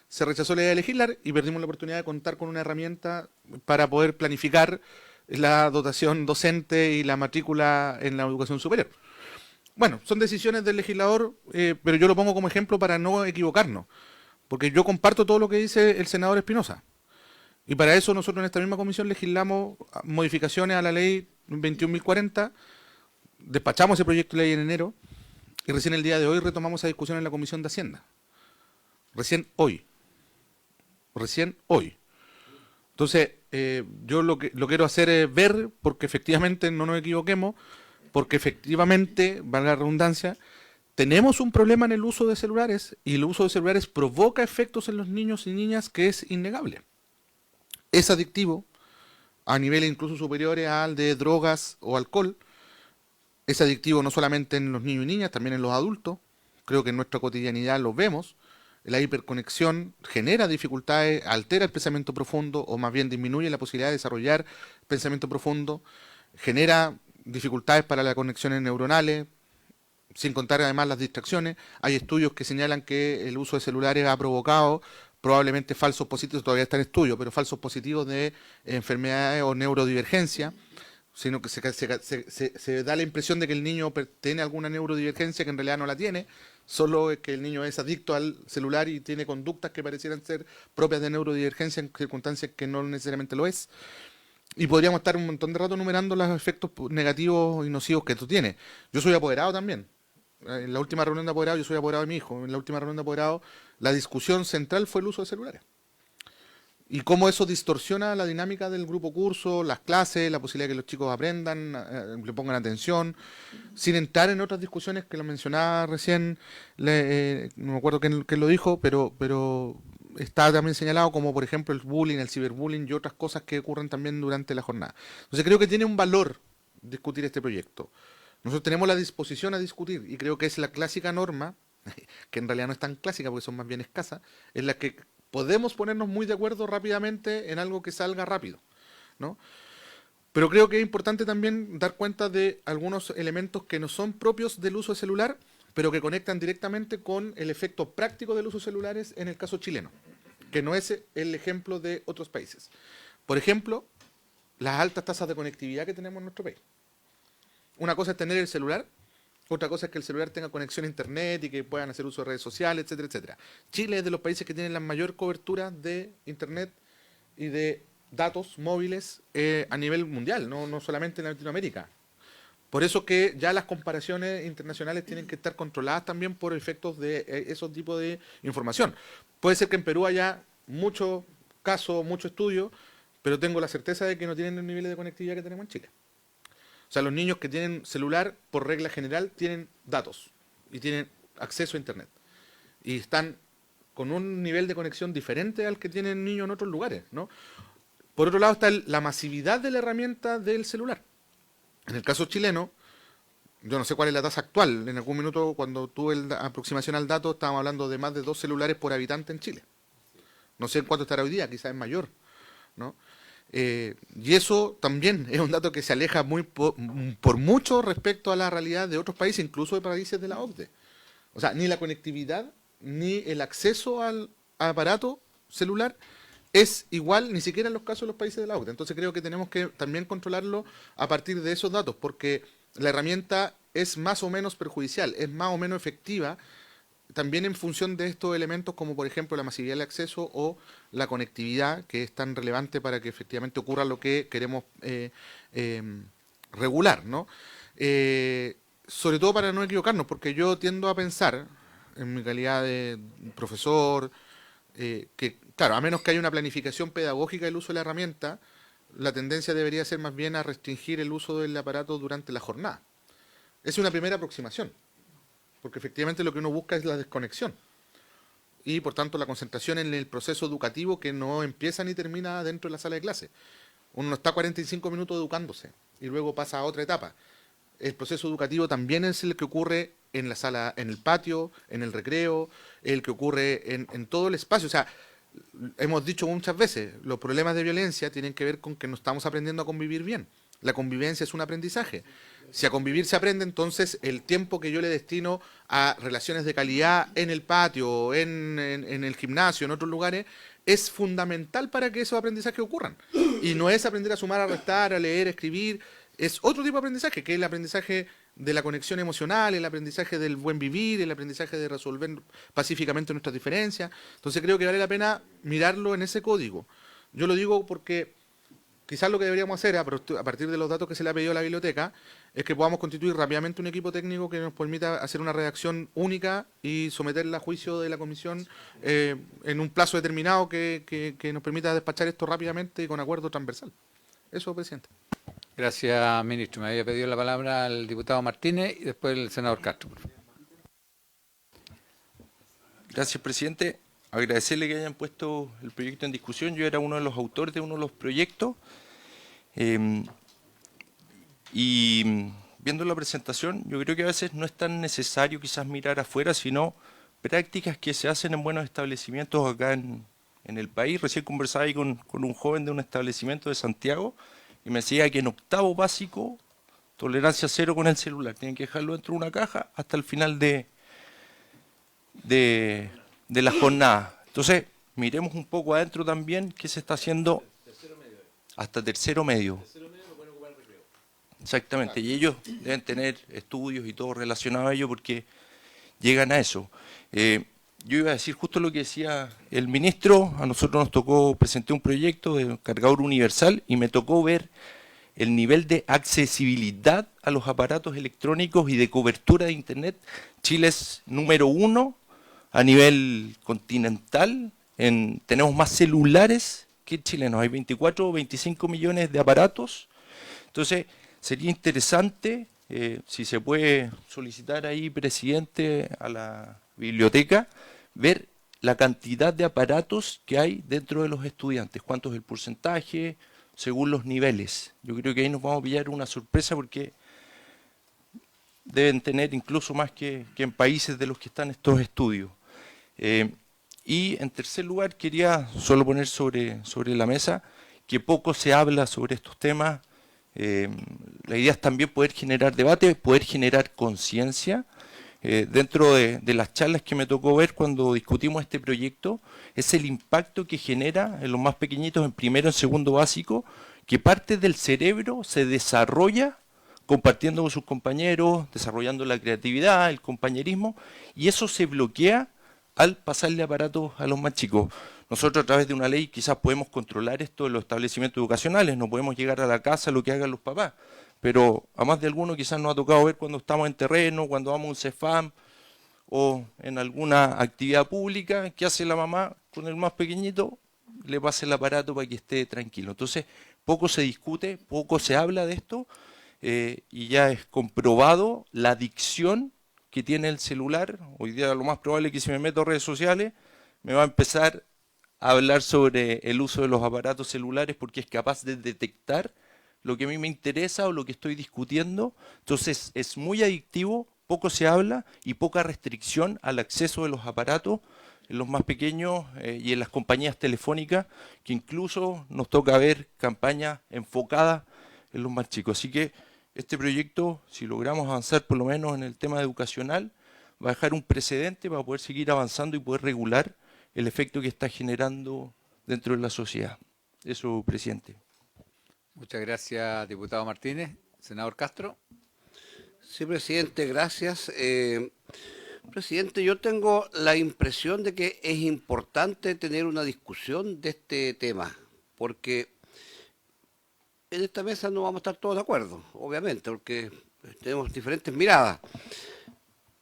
se rechazó la idea de legislar y perdimos la oportunidad de contar con una herramienta para poder planificar la dotación docente y la matrícula en la educación superior. Bueno, son decisiones del legislador, pero yo lo pongo como ejemplo para no equivocarnos, porque yo comparto todo lo que dice el senador Espinosa. Y para eso nosotros en esta misma comisión legislamos modificaciones a la ley 21.040, despachamos ese proyecto de ley en enero, y recién el día de hoy retomamos esa discusión en la Comisión de Hacienda. Recién hoy. Entonces, yo lo quiero hacer es ver, porque efectivamente no nos equivoquemos, porque efectivamente, valga la redundancia, tenemos un problema en el uso de celulares, y el uso de celulares provoca efectos en los niños y niñas que es innegable. Es adictivo, a niveles incluso superiores al de drogas o alcohol. Es adictivo no solamente en los niños y niñas, también en los adultos. Creo que en nuestra cotidianidad lo vemos. La hiperconexión genera dificultades, altera el pensamiento profundo, o más bien disminuye la posibilidad de desarrollar pensamiento profundo, genera dificultades para las conexiones neuronales, sin contar además las distracciones. Hay estudios que señalan que el uso de celulares ha provocado probablemente falsos positivos, todavía está en estudio, pero falsos positivos de enfermedades o neurodivergencia, sino que se da la impresión de que el niño tiene alguna neurodivergencia que en realidad no la tiene, solo es que el niño es adicto al celular y tiene conductas que parecieran ser propias de neurodivergencia en circunstancias que no necesariamente lo es. Y podríamos estar un montón de rato enumerando los efectos negativos y nocivos que esto tiene. Yo soy apoderado también. En la última reunión de apoderado, yo soy apoderado de mi hijo, en la última reunión de apoderado, la discusión central fue el uso de celulares. Y cómo eso distorsiona la dinámica del grupo curso, las clases, la posibilidad de que los chicos aprendan, le pongan atención, sin entrar en otras discusiones que lo mencionaba recién, no me acuerdo quién lo dijo, pero está también señalado como por ejemplo el bullying, el ciberbullying y otras cosas que ocurren también durante la jornada. Entonces creo que tiene un valor discutir este proyecto. Nosotros tenemos la disposición a discutir y creo que es la clásica norma, que en realidad no es tan clásica porque son más bien escasas, en la que podemos ponernos muy de acuerdo rápidamente en algo que salga rápido, ¿no? Pero creo que es importante también dar cuenta de algunos elementos que no son propios del uso de celular, pero que conectan directamente con el efecto práctico del uso de celulares en el caso chileno, que no es el ejemplo de otros países. Por ejemplo, las altas tasas de conectividad que tenemos en nuestro país. Una cosa es tener el celular, otra cosa es que el celular tenga conexión a internet y que puedan hacer uso de redes sociales, etcétera, etcétera. Chile es de los países que tienen la mayor cobertura de internet y de datos móviles a nivel mundial, no solamente en Latinoamérica. Por eso que ya las comparaciones internacionales tienen que estar controladas también por efectos de esos tipos de información. Puede ser que en Perú haya mucho caso, mucho estudio, pero tengo la certeza de que no tienen el nivel de conectividad que tenemos en Chile. O sea, los niños que tienen celular, por regla general, tienen datos y tienen acceso a internet. Y están con un nivel de conexión diferente al que tienen niños en otros lugares, ¿no? Por otro lado está la masividad de la herramienta del celular. En el caso chileno, yo no sé cuál es la tasa actual. En algún minuto, cuando tuve la aproximación al dato, estábamos hablando de más de 2 celulares por habitante en Chile. No sé en cuánto estará hoy día, quizás es mayor, ¿no? Y eso también es un dato que se aleja por mucho respecto a la realidad de otros países, incluso de países de la OCDE. O sea, ni la conectividad ni el acceso al aparato celular es igual, ni siquiera en los casos de los países de la OCDE. Entonces creo que tenemos que también controlarlo a partir de esos datos, porque la herramienta es más o menos perjudicial, es más o menos efectiva, también en función de estos elementos como por ejemplo la masividad del acceso o la conectividad, que es tan relevante para que efectivamente ocurra lo que queremos regular, ¿no? Sobre todo para no equivocarnos, porque yo tiendo a pensar, en mi calidad de profesor, que claro, a menos que haya una planificación pedagógica del uso de la herramienta, la tendencia debería ser más bien a restringir el uso del aparato durante la jornada. Es una primera aproximación, porque efectivamente lo que uno busca es la desconexión y por tanto la concentración en el proceso educativo que no empieza ni termina dentro de la sala de clase. Uno no está 45 minutos educándose y luego pasa a otra etapa. El proceso educativo también es el que ocurre en la sala, en el patio, en el recreo, el que ocurre en todo el espacio. O sea, hemos dicho muchas veces, los problemas de violencia tienen que ver con que no estamos aprendiendo a convivir bien. La convivencia es un aprendizaje. Si a convivir se aprende, entonces el tiempo que yo le destino a relaciones de calidad en el patio, en el gimnasio, en otros lugares, es fundamental para que esos aprendizajes ocurran. Y no es aprender a sumar, a restar, a leer, a escribir, es otro tipo de aprendizaje, que es el aprendizaje de la conexión emocional, el aprendizaje del buen vivir, el aprendizaje de resolver pacíficamente nuestras diferencias. Entonces creo que vale la pena mirarlo en ese código. Yo lo digo porque quizás lo que deberíamos hacer, a partir de los datos que se le ha pedido a la biblioteca, es que podamos constituir rápidamente un equipo técnico que nos permita hacer una redacción única y someterla a juicio de la comisión en un plazo determinado que nos permita despachar esto rápidamente y con acuerdo transversal. Eso, presidente. Gracias, ministro. Me había pedido la palabra el diputado Martínez y después el senador Castro, por favor. Gracias, presidente. Agradecerle que hayan puesto el proyecto en discusión. Yo era uno de los autores de uno de los proyectos. Y viendo la presentación, yo creo que a veces no es tan necesario quizás mirar afuera, sino prácticas que se hacen en buenos establecimientos acá en el país. Recién conversaba ahí con un joven de un establecimiento de Santiago y me decía que en octavo básico, tolerancia cero con el celular. Tienen que dejarlo dentro de una caja hasta el final de la jornada. Entonces, miremos un poco adentro también qué se está haciendo hasta tercero medio. Exactamente, y ellos deben tener estudios y todo relacionado a ello porque llegan a eso. Yo iba a decir justo lo que decía el ministro. A nosotros nos tocó, presenté un proyecto de cargador universal y me tocó ver el nivel de accesibilidad a los aparatos electrónicos y de cobertura de Internet. Chile es número 1 a nivel continental. Tenemos más celulares que chilenos. Hay 24 o 25 millones de aparatos. Entonces, sería interesante, si se puede solicitar ahí, presidente, a la biblioteca, ver la cantidad de aparatos que hay dentro de los estudiantes, cuánto es el porcentaje, según los niveles. Yo creo que ahí nos vamos a pillar una sorpresa porque deben tener incluso más que en países de los que están estos estudios. Y en tercer lugar, quería solo poner sobre la mesa que poco se habla sobre estos temas. La idea es también poder generar debate, poder generar conciencia. Dentro de las charlas que me tocó ver cuando discutimos este proyecto, es el impacto que genera en los más pequeñitos, en primero, en segundo básico, que parte del cerebro se desarrolla compartiendo con sus compañeros, desarrollando la creatividad, el compañerismo, y eso se bloquea al pasarle aparatos a los más chicos. Nosotros a través de una ley quizás podemos controlar esto en los establecimientos educacionales, no podemos llegar a la casa lo que hagan los papás, pero a más de alguno quizás nos ha tocado ver cuando estamos en terreno, cuando vamos a un CEFAM o en alguna actividad pública, ¿qué hace la mamá con el más pequeñito? Le pasa el aparato para que esté tranquilo. Entonces, poco se discute, poco se habla de esto y ya es comprobado la adicción que tiene el celular. Hoy día lo más probable es que si me meto a redes sociales me va a empezar a hablar sobre el uso de los aparatos celulares porque es capaz de detectar lo que a mí me interesa o lo que estoy discutiendo. Entonces es muy adictivo, poco se habla y poca restricción al acceso de los aparatos en los más pequeños y en las compañías telefónicas, que incluso nos toca ver campañas enfocadas en los más chicos. Así que este proyecto, si logramos avanzar por lo menos en el tema educacional, va a dejar un precedente para poder seguir avanzando y poder regular el efecto que está generando dentro de la sociedad. Eso, presidente. Muchas gracias, diputado Martínez. Senador Castro. Sí, presidente, gracias. Presidente, yo tengo la impresión de que es importante tener una discusión de este tema, porque en esta mesa no vamos a estar todos de acuerdo, obviamente, porque tenemos diferentes miradas.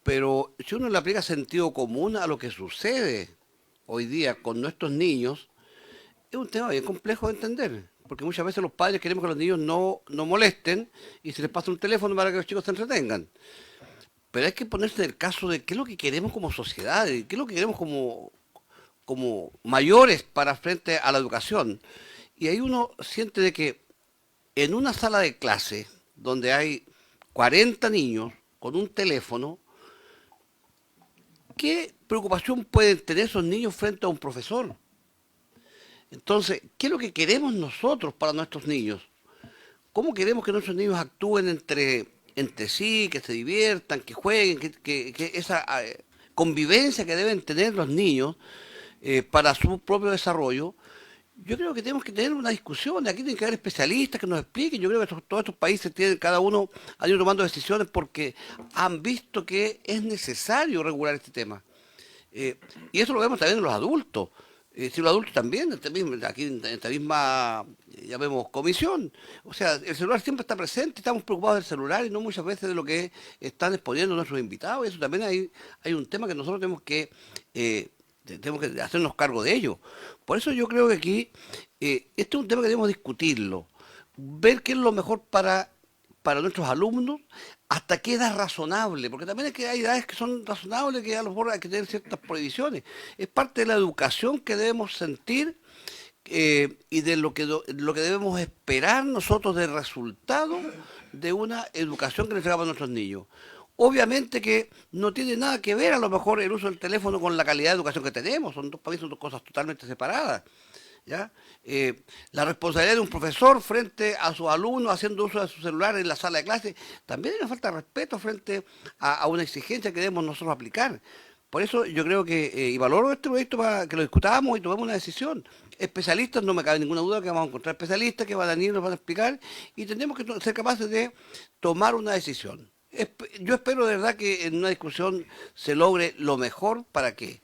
Pero si uno le aplica sentido común a lo que sucede hoy día con nuestros niños, es un tema bien complejo de entender, porque muchas veces los padres queremos que los niños no molesten y se les pasa un teléfono para que los chicos se entretengan. Pero hay que ponerse en el caso de qué es lo que queremos como sociedad, qué es lo que queremos como mayores para frente a la educación. Y ahí uno siente de que en una sala de clase donde hay 40 niños con un teléfono, ¿qué preocupación pueden tener esos niños frente a un profesor? Entonces, ¿qué es lo que queremos nosotros para nuestros niños? ¿Cómo queremos que nuestros niños actúen entre entre sí, que se diviertan, que jueguen, que esa convivencia que deben tener los niños para su propio desarrollo. Yo creo que tenemos que tener una discusión, aquí tienen que haber especialistas que nos expliquen. Yo creo que todos estos países tienen, cada uno ha ido tomando decisiones porque han visto que es necesario regular este tema. Y eso lo vemos también en los adultos. Si los adultos también, aquí en esta misma, llamemos, comisión. O sea, el celular siempre está presente, estamos preocupados del celular y no muchas veces de lo que están exponiendo nuestros invitados. Y eso también hay un tema que nosotros tenemos que hacernos cargo de ello. Por eso yo creo que aquí, este es un tema que debemos discutirlo, ver qué es lo mejor para nuestros alumnos, hasta qué edad es razonable, porque también hay edades que son razonables, que a lo mejor hay que tener ciertas prohibiciones. Es parte de la educación que debemos sentir y de lo que debemos esperar nosotros del resultado de una educación que le entregamos a nuestros niños. Obviamente que no tiene nada que ver a lo mejor el uso del teléfono con la calidad de educación que tenemos, son dos cosas totalmente separadas. ¿Ya? La responsabilidad de un profesor frente a sus alumnos haciendo uso de su celular en la sala de clase, también hay una falta de respeto frente a una exigencia que debemos nosotros aplicar. Por eso yo creo que, y valoro este proyecto para que lo discutamos y tomemos una decisión. Especialistas, no me cabe ninguna duda que vamos a encontrar especialistas que van a venir, nos van a explicar y tendremos que ser capaces de tomar una decisión. Yo espero de verdad que en una discusión se logre lo mejor para que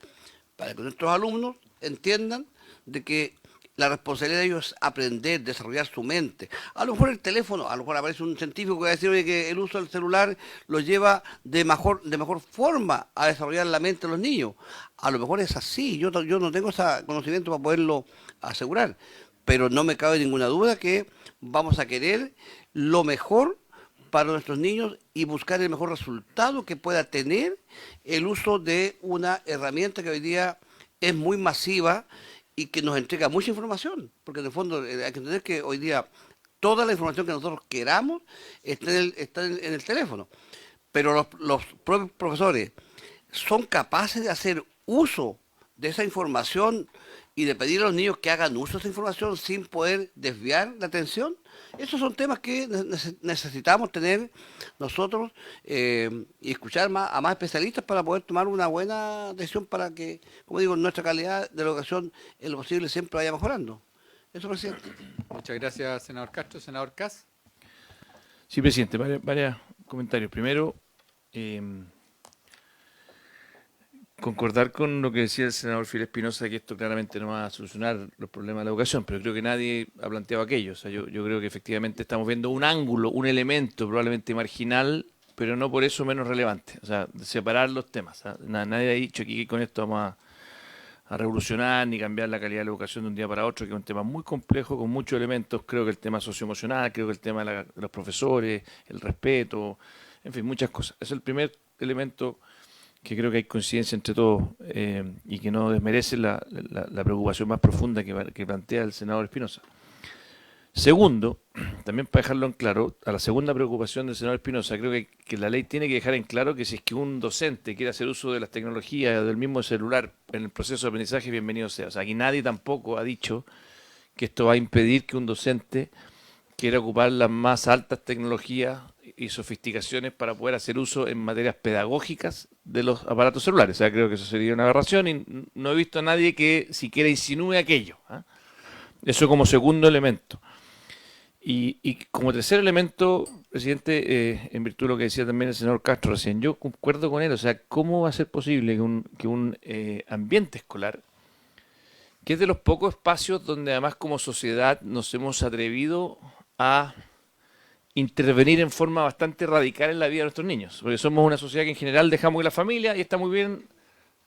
nuestros alumnos entiendan de que la responsabilidad de ellos es aprender, desarrollar su mente. A lo mejor el teléfono, a lo mejor aparece un científico que va a decir oye, que el uso del celular los lleva de mejor forma a desarrollar la mente de los niños. A lo mejor es así, yo no tengo ese conocimiento para poderlo asegurar, pero no me cabe ninguna duda que vamos a querer lo mejor para nuestros niños y buscar el mejor resultado que pueda tener el uso de una herramienta que hoy día es muy masiva y que nos entrega mucha información, porque en el fondo hay que entender que hoy día toda la información que nosotros queramos está en el teléfono, pero los propios profesores son capaces de hacer uso de esa información y de pedir a los niños que hagan uso de esa información sin poder desviar la atención. Esos son temas que necesitamos tener nosotros y escuchar a más especialistas para poder tomar una buena decisión para que, como digo, nuestra calidad de la educación en lo posible siempre vaya mejorando. Eso, presidente. Muchas gracias, senador Castro. Senador Kass. Sí, presidente, varios comentarios. Primero, concordar con lo que decía el senador Filipe Espinosa, que esto claramente no va a solucionar los problemas de la educación, pero creo que nadie ha planteado aquello. O sea, yo creo que efectivamente estamos viendo un ángulo, un elemento probablemente marginal, pero no por eso menos relevante. O sea, separar los temas. Nadie ha dicho aquí que con esto vamos a revolucionar ni cambiar la calidad de la educación de un día para otro, que es un tema muy complejo, con muchos elementos. Creo que el tema socioemocional, creo que el tema de los profesores, el respeto, en fin, muchas cosas. Es el primer elemento que creo que hay coincidencia entre todos y que no desmerece la preocupación más profunda que plantea el senador Espinosa. Segundo, también para dejarlo en claro, a la segunda preocupación del senador Espinosa, creo que la ley tiene que dejar en claro que si es que un docente quiere hacer uso de las tecnologías o del mismo celular en el proceso de aprendizaje, bienvenido sea. O sea, aquí nadie tampoco ha dicho que esto va a impedir que un docente quiera ocupar las más altas tecnologías y sofisticaciones para poder hacer uso en materias pedagógicas de los aparatos celulares. O sea, creo que eso sería una aberración y no he visto a nadie que siquiera insinúe aquello. Eso como segundo elemento. Y como tercer elemento, presidente, en virtud de lo que decía también el senador Castro recién, yo concuerdo con él. O sea, ¿cómo va a ser posible que un ambiente escolar, que es de los pocos espacios donde además como sociedad nos hemos atrevido a intervenir en forma bastante radical en la vida de nuestros niños? Porque somos una sociedad que en general dejamos que la familia, y está muy bien,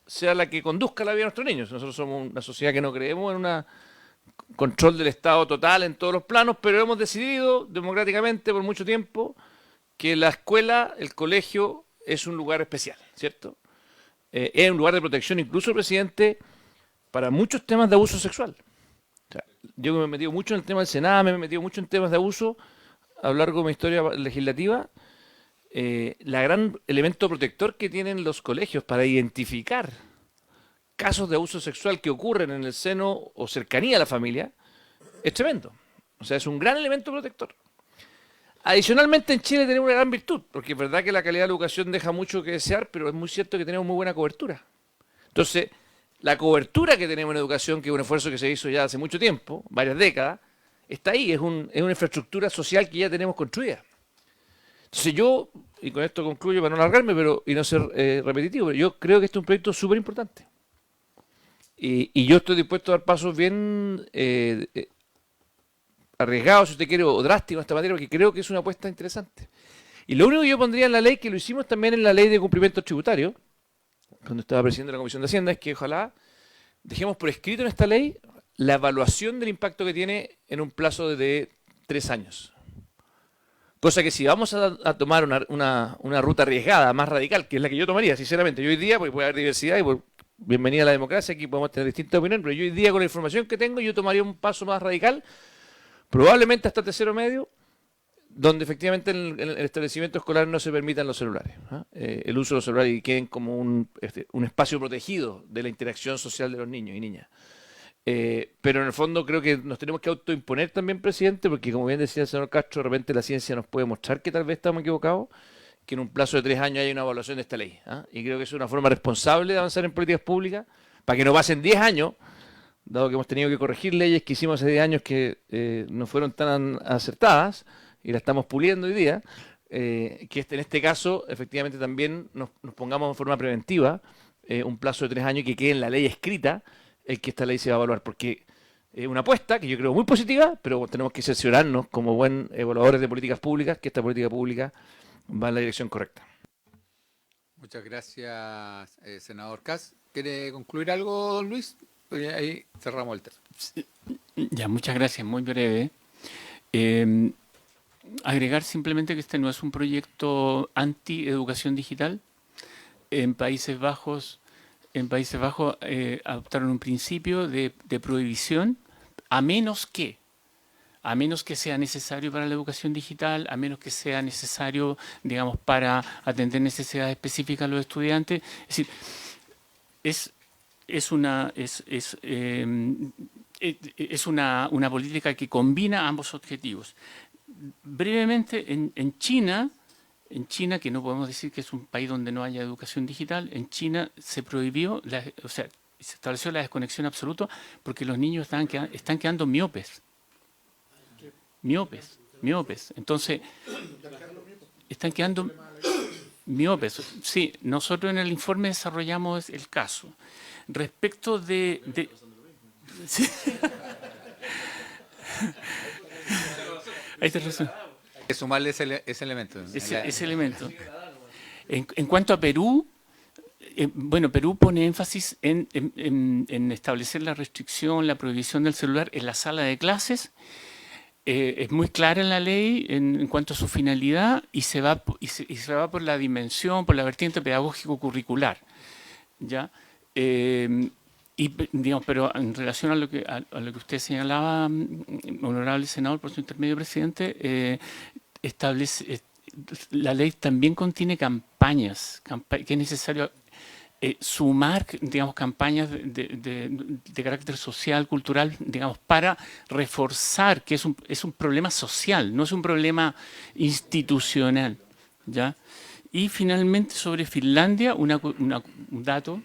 sea la que conduzca la vida de nuestros niños. Nosotros somos una sociedad que no creemos en un control del Estado total en todos los planos, pero hemos decidido democráticamente por mucho tiempo que la escuela, el colegio, es un lugar especial, ¿cierto? Es un lugar de protección, incluso, presidente, para muchos temas de abuso sexual. O sea, yo me he metido mucho en el tema del Senado, me he metido mucho en temas de abuso a lo largo de mi historia legislativa. La gran elemento protector que tienen los colegios para identificar casos de abuso sexual que ocurren en el seno o cercanía a la familia es tremendo. O sea, es un gran elemento protector. Adicionalmente, en Chile tenemos una gran virtud, porque es verdad que la calidad de la educación deja mucho que desear, pero es muy cierto que tenemos muy buena cobertura. Entonces, la cobertura que tenemos en educación, que es un esfuerzo que se hizo ya hace mucho tiempo, varias décadas, está ahí, es una infraestructura social que ya tenemos construida. Entonces yo, y con esto concluyo para no alargarme y no ser repetitivo, pero yo creo que este es un proyecto súper importante. Y yo estoy dispuesto a dar pasos bien arriesgados, si usted quiere, o drásticos en esta materia, porque creo que es una apuesta interesante. Y lo único que yo pondría en la ley, que lo hicimos también en la ley de cumplimiento tributario, cuando estaba presidiendo la Comisión de Hacienda, es que ojalá dejemos por escrito en esta ley la evaluación del impacto que tiene en un plazo de 3 años. Cosa que si vamos a tomar una ruta arriesgada, más radical, que es la que yo tomaría, sinceramente, yo hoy día, porque puede haber diversidad y bienvenida a la democracia, aquí podemos tener distintas opiniones, pero yo hoy día con la información que tengo, yo tomaría un paso más radical, probablemente hasta tercero medio, donde efectivamente en el establecimiento escolar no se permitan los celulares, el uso de los celulares y queden como un espacio protegido de la interacción social de los niños y niñas. Pero en el fondo creo que nos tenemos que autoimponer también, presidente, porque como bien decía el señor Castro, de repente la ciencia nos puede mostrar que tal vez estamos equivocados, que en un plazo de 3 años haya una evaluación de esta ley. Y creo que es una forma responsable de avanzar en políticas públicas, para que no pasen 10 años, dado que hemos tenido que corregir leyes que hicimos hace 10 años que no fueron tan acertadas, y la estamos puliendo hoy día, que en este caso efectivamente también nos pongamos en forma preventiva un plazo de 3 años y que quede en la ley escrita el que esta ley se va a evaluar, porque es una apuesta que yo creo muy positiva, pero tenemos que cerciorarnos como buen evaluadores de políticas públicas que esta política pública va en la dirección correcta. Muchas gracias, senador Kass. ¿Quiere concluir algo, don Luis? Ahí cerramos el tema. Ya, muchas gracias, muy breve. Agregar simplemente que este no es un proyecto anti-educación digital. En Países Bajos adoptaron un principio de prohibición, a menos que sea necesario para la educación digital, a menos que sea necesario, digamos, para atender necesidades específicas a los estudiantes. Es decir, es una política que combina ambos objetivos. Brevemente, en China, que no podemos decir que es un país donde no haya educación digital, en China se prohibió, se estableció la desconexión absoluta porque los niños están quedando miopes. Entonces, están quedando miopes. Sí, nosotros en el informe desarrollamos el caso. Respecto de sí. Ahí te razón. Hay que sumarle ese elemento. Ese elemento. En cuanto a Perú, bueno, Perú pone énfasis en establecer la restricción, la prohibición del celular en la sala de clases. Es muy clara en la ley en cuanto a su finalidad y se va por la dimensión, por la vertiente pedagógico-curricular. ¿Ya? Digamos, pero en relación a lo que usted señalaba, honorable senador, por su intermedio, presidente, la ley también contiene campañas que es necesario sumar, digamos, campañas de carácter social, cultural, digamos, para reforzar que es un problema social, no es un problema institucional, ¿ya? Y finalmente sobre Finlandia, un dato.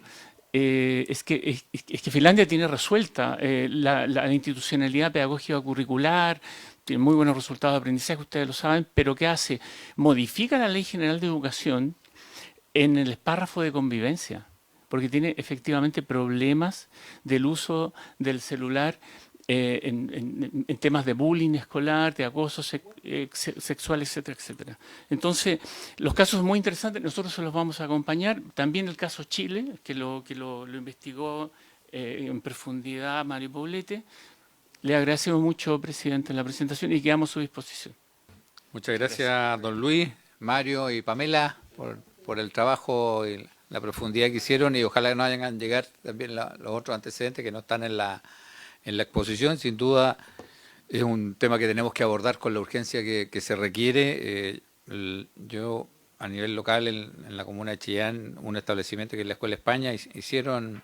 Es que Finlandia tiene resuelta la institucionalidad pedagógica curricular, tiene muy buenos resultados de aprendizaje, ustedes lo saben, pero ¿qué hace? Modifica la Ley General de Educación en el párrafo de convivencia, porque tiene efectivamente problemas del uso del celular en temas de bullying escolar, de acoso sexual, etcétera, etcétera. Entonces, los casos muy interesantes, nosotros se los vamos a acompañar. También el caso Chile, que lo investigó en profundidad Mario Poblete. Le agradecemos mucho, presidente, la presentación y quedamos a su disposición. Muchas gracias, don Luis, Mario y Pamela, por el trabajo y la profundidad que hicieron, y ojalá no vayan a llegar también los otros antecedentes que no están en la exposición. Sin duda es un tema que tenemos que abordar con la urgencia que se requiere. Yo, a nivel local, en la comuna de Chillán, un establecimiento que es la Escuela España, hicieron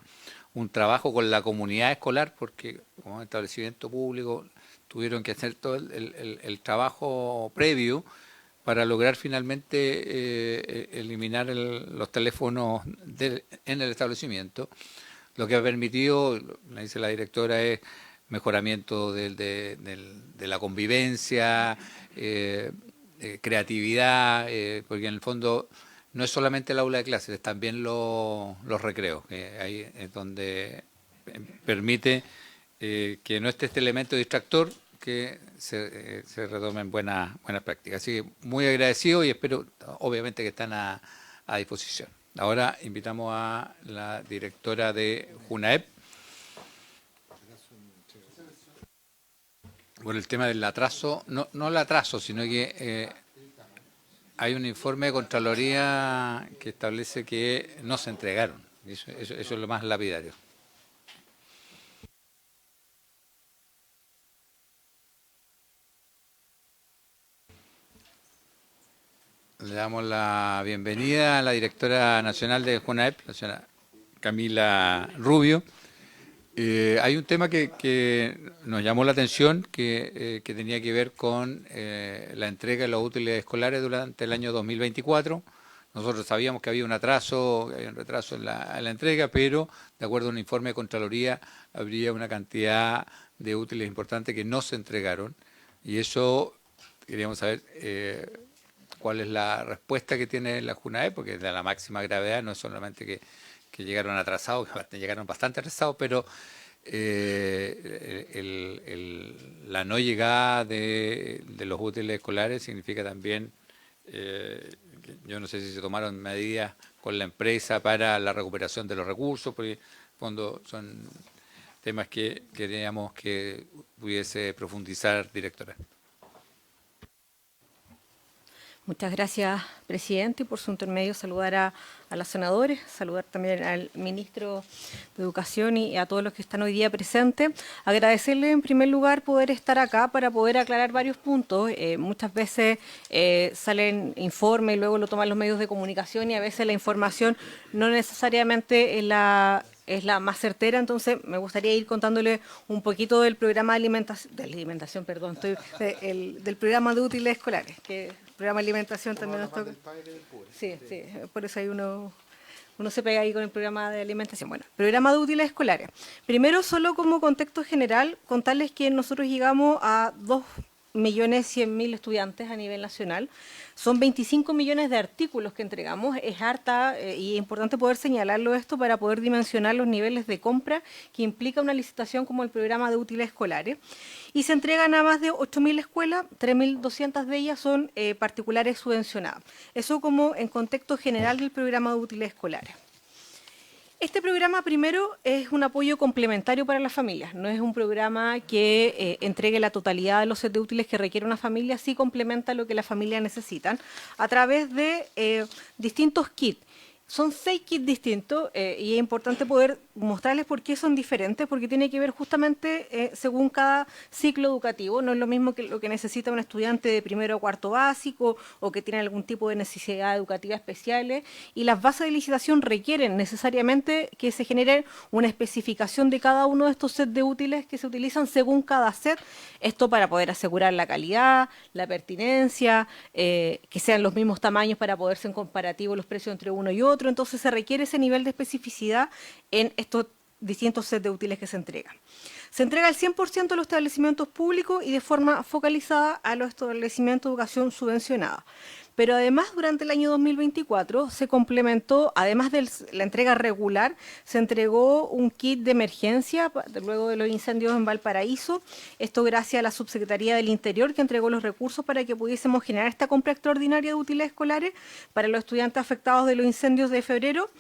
un trabajo con la comunidad escolar, porque como establecimiento público tuvieron que hacer todo el trabajo previo para lograr finalmente eliminar los teléfonos en el establecimiento, lo que ha permitido, me dice la directora, es mejoramiento de la convivencia, creatividad, porque en el fondo no es solamente el aula de clases, es también los recreos, que ahí es donde permite que no esté este elemento distractor, que se retomen buenas prácticas. Así que muy agradecido y espero, obviamente, que están a disposición. Ahora invitamos a la directora de JUNAEP. Bueno, el tema del atraso, no el atraso, sino que hay un informe de Contraloría que establece que no se entregaron. Eso es lo más lapidario. Le damos la bienvenida a la directora nacional de JUNAEP, la señora Camila Rubio. Hay un tema que nos llamó la atención, que tenía que ver con la entrega de los útiles escolares durante el año 2024. Nosotros sabíamos que había un retraso en la entrega, pero de acuerdo a un informe de Contraloría habría una cantidad de útiles importantes que no se entregaron. Y eso queríamos saber cuál es la respuesta que tiene la JUNAEP, porque es de la máxima gravedad, no es solamente que llegaron atrasados, que llegaron bastante atrasados, pero la no llegada de los útiles escolares significa también, yo no sé si se tomaron medidas con la empresa para la recuperación de los recursos, porque en el fondo son temas que queríamos que pudiese profundizar, directora. Muchas gracias, presidente, y por su intermedio saludar a los senadores, saludar también al ministro de Educación y a todos los que están hoy día presentes. Agradecerle en primer lugar poder estar acá para poder aclarar varios puntos. Muchas veces salen informes y luego lo toman los medios de comunicación y a veces la información no necesariamente es la más certera, entonces me gustaría ir contándole un poquito del programa del programa de útiles escolares, que programa de alimentación también nos toca. Sí, por eso hay uno se pega ahí con el programa de alimentación. Bueno, programa de útiles escolares. Primero, solo como contexto general, contarles que nosotros llegamos a 2.100.000 estudiantes a nivel nacional. Son 25 millones de artículos que entregamos. Es harta y es importante poder señalarlo esto para poder dimensionar los niveles de compra que implica una licitación como el programa de útiles escolares. Y se entregan a más de 8.000 escuelas, 3.200 de ellas son particulares subvencionadas. Eso como en contexto general del programa de útiles escolares. Este programa, primero, es un apoyo complementario para las familias. No es un programa que entregue la totalidad de los sets de útiles que requiere una familia, sí complementa lo que las familias necesitan a través de distintos kits. Son 6 kits distintos y es importante poder mostrarles por qué son diferentes, porque tiene que ver justamente según cada ciclo educativo. No es lo mismo que lo que necesita un estudiante de primero o cuarto básico o que tiene algún tipo de necesidad educativa especiales, y las bases de licitación requieren necesariamente que se genere una especificación de cada uno de estos sets de útiles que se utilizan según cada set, esto para poder asegurar la calidad, la pertinencia, que sean los mismos tamaños para poder ser comparativos los precios entre uno y otro. Entonces se requiere ese nivel de especificidad en estos distintos sets de útiles que se entregan. Se entrega al 100% de los establecimientos públicos y de forma focalizada a los establecimientos de educación subvencionada. Pero además, durante el año 2024 se complementó, además de la entrega regular, se entregó un kit de emergencia luego de los incendios en Valparaíso. Esto gracias a la Subsecretaría del Interior, que entregó los recursos para que pudiésemos generar esta compra extraordinaria de útiles escolares para los estudiantes afectados de los incendios de febrero.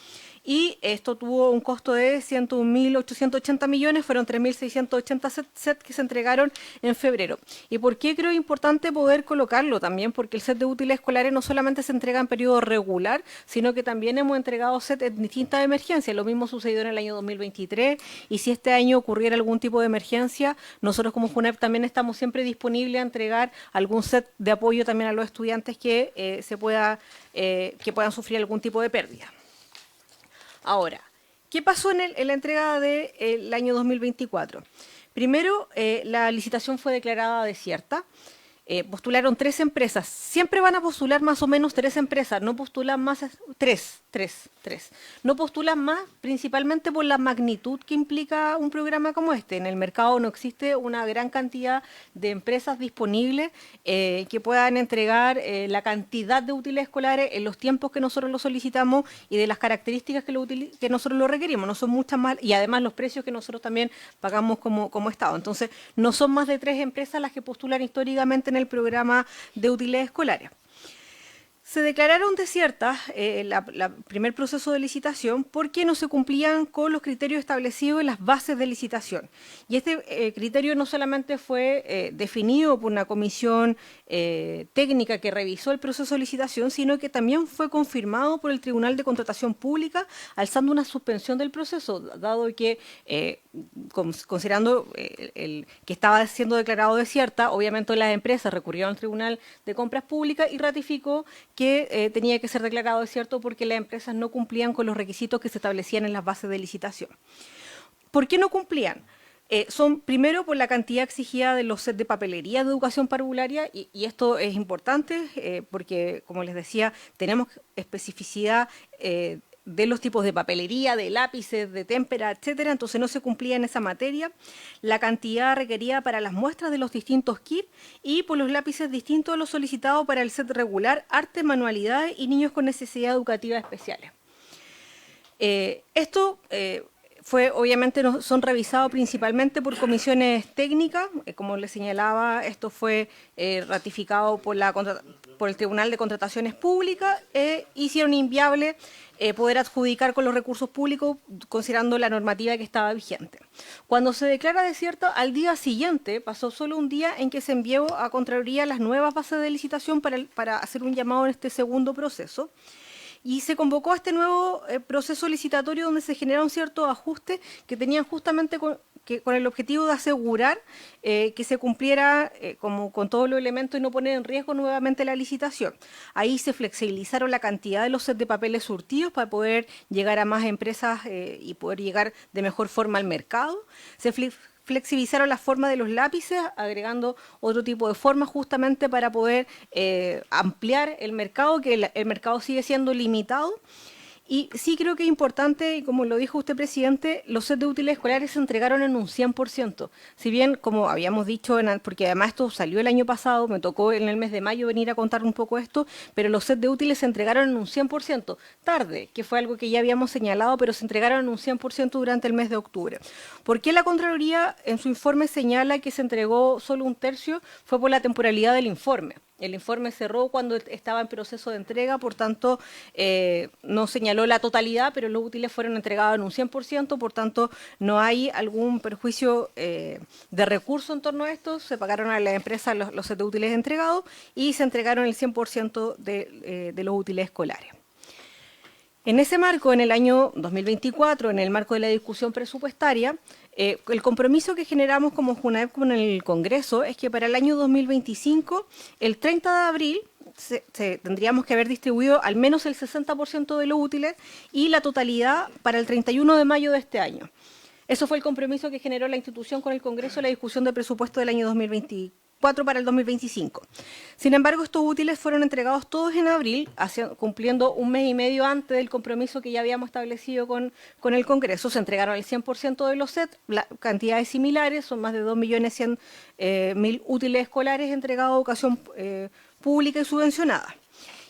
Y esto tuvo un costo de 101.880 millones, fueron 3.680 sets que se entregaron en febrero. ¿Y por qué creo importante poder colocarlo también? Porque el set de útiles escolares no solamente se entrega en periodo regular, sino que también hemos entregado sets en distintas emergencias. Lo mismo sucedió en el año 2023, y si este año ocurriera algún tipo de emergencia, nosotros como JUNAEP también estamos siempre disponibles a entregar algún set de apoyo también a los estudiantes que puedan sufrir algún tipo de pérdida. Ahora, ¿qué pasó en la entrega del año 2024? Primero, la licitación fue declarada desierta. postularon 3 empresas. Siempre van a postular más o menos 3 empresas, no postulan más, 3. No postulan más principalmente por la magnitud que implica un programa como este. En el mercado no existe una gran cantidad de empresas disponibles que puedan entregar la cantidad de útiles escolares en los tiempos que nosotros lo solicitamos y de las características que nosotros lo requerimos. No son muchas más, y además los precios que nosotros también pagamos como Estado. Entonces, no son más de 3 empresas las que postulan históricamente en el programa de útiles escolares. Se declararon desiertas el primer proceso de licitación porque no se cumplían con los criterios establecidos en las bases de licitación. Y este criterio no solamente fue definido por una comisión técnica que revisó el proceso de licitación, sino que también fue confirmado por el Tribunal de Contratación Pública, alzando una suspensión del proceso, dado que, considerando que estaba siendo declarado desierta, obviamente las empresas recurrieron al Tribunal de Compras Públicas y ratificó que tenía que ser declarado desierto porque las empresas no cumplían con los requisitos que se establecían en las bases de licitación. ¿Por qué no cumplían? Son primero por la cantidad exigida de los sets de papelería de educación parvularia, y esto es importante porque, como les decía, tenemos especificidad de los tipos de papelería, de lápices, de témpera, etcétera, entonces no se cumplía en esa materia, la cantidad requerida para las muestras de los distintos kits y por los lápices distintos a los solicitados para el set regular, arte, manualidades y niños con necesidades educativas especiales. Esto obviamente son revisados principalmente por comisiones técnicas, como les señalaba, esto fue ratificado por el Tribunal de Contrataciones Públicas, hicieron inviable poder adjudicar con los recursos públicos considerando la normativa que estaba vigente. Cuando se declara desierto, al día siguiente, pasó solo un día en que se envió a Contraloría las nuevas bases de licitación para hacer un llamado en este segundo proceso. Y se convocó a este nuevo proceso licitatorio donde se generaron ciertos ajustes que tenían justamente con el objetivo de asegurar que se cumpliera con todos los elementos y no poner en riesgo nuevamente la licitación. Ahí se flexibilizaron la cantidad de los sets de papeles surtidos para poder llegar a más empresas y poder llegar de mejor forma al mercado. Se flexibilizaron la forma de los lápices, agregando otro tipo de forma justamente para poder ampliar el mercado, que el mercado sigue siendo limitado. Y sí creo que es importante, y como lo dijo usted, presidente, los sets de útiles escolares se entregaron en un 100%. Si bien, como habíamos dicho, porque además esto salió el año pasado, me tocó en el mes de mayo venir a contar un poco esto, pero los sets de útiles se entregaron en un 100%. Tarde, que fue algo que ya habíamos señalado, pero se entregaron en un 100% durante el mes de octubre. ¿Por qué la Contraloría en su informe señala que se entregó solo un tercio? Fue por la temporalidad del informe. El informe cerró cuando estaba en proceso de entrega, por tanto, no señaló la totalidad, pero los útiles fueron entregados en un 100%, por tanto, no hay algún perjuicio de recurso en torno a esto. Se pagaron a las empresas los sets de útiles entregados y se entregaron el 100% de los útiles escolares. En ese marco, en el año 2024, en el marco de la discusión presupuestaria, el compromiso que generamos como JUNAEP con el Congreso es que para el año 2025, el 30 de abril, tendríamos que haber distribuido al menos el 60% de los útiles y la totalidad para el 31 de mayo de este año. Eso fue el compromiso que generó la institución con el Congreso en la discusión del presupuesto del año 2024 para el 2025. Sin embargo, estos útiles fueron entregados todos en abril, cumpliendo un mes y medio antes del compromiso que ya habíamos establecido con el Congreso. Se entregaron el 100% de los sets, cantidades similares, son más de 2.100.000 útiles escolares entregados a educación pública y subvencionada.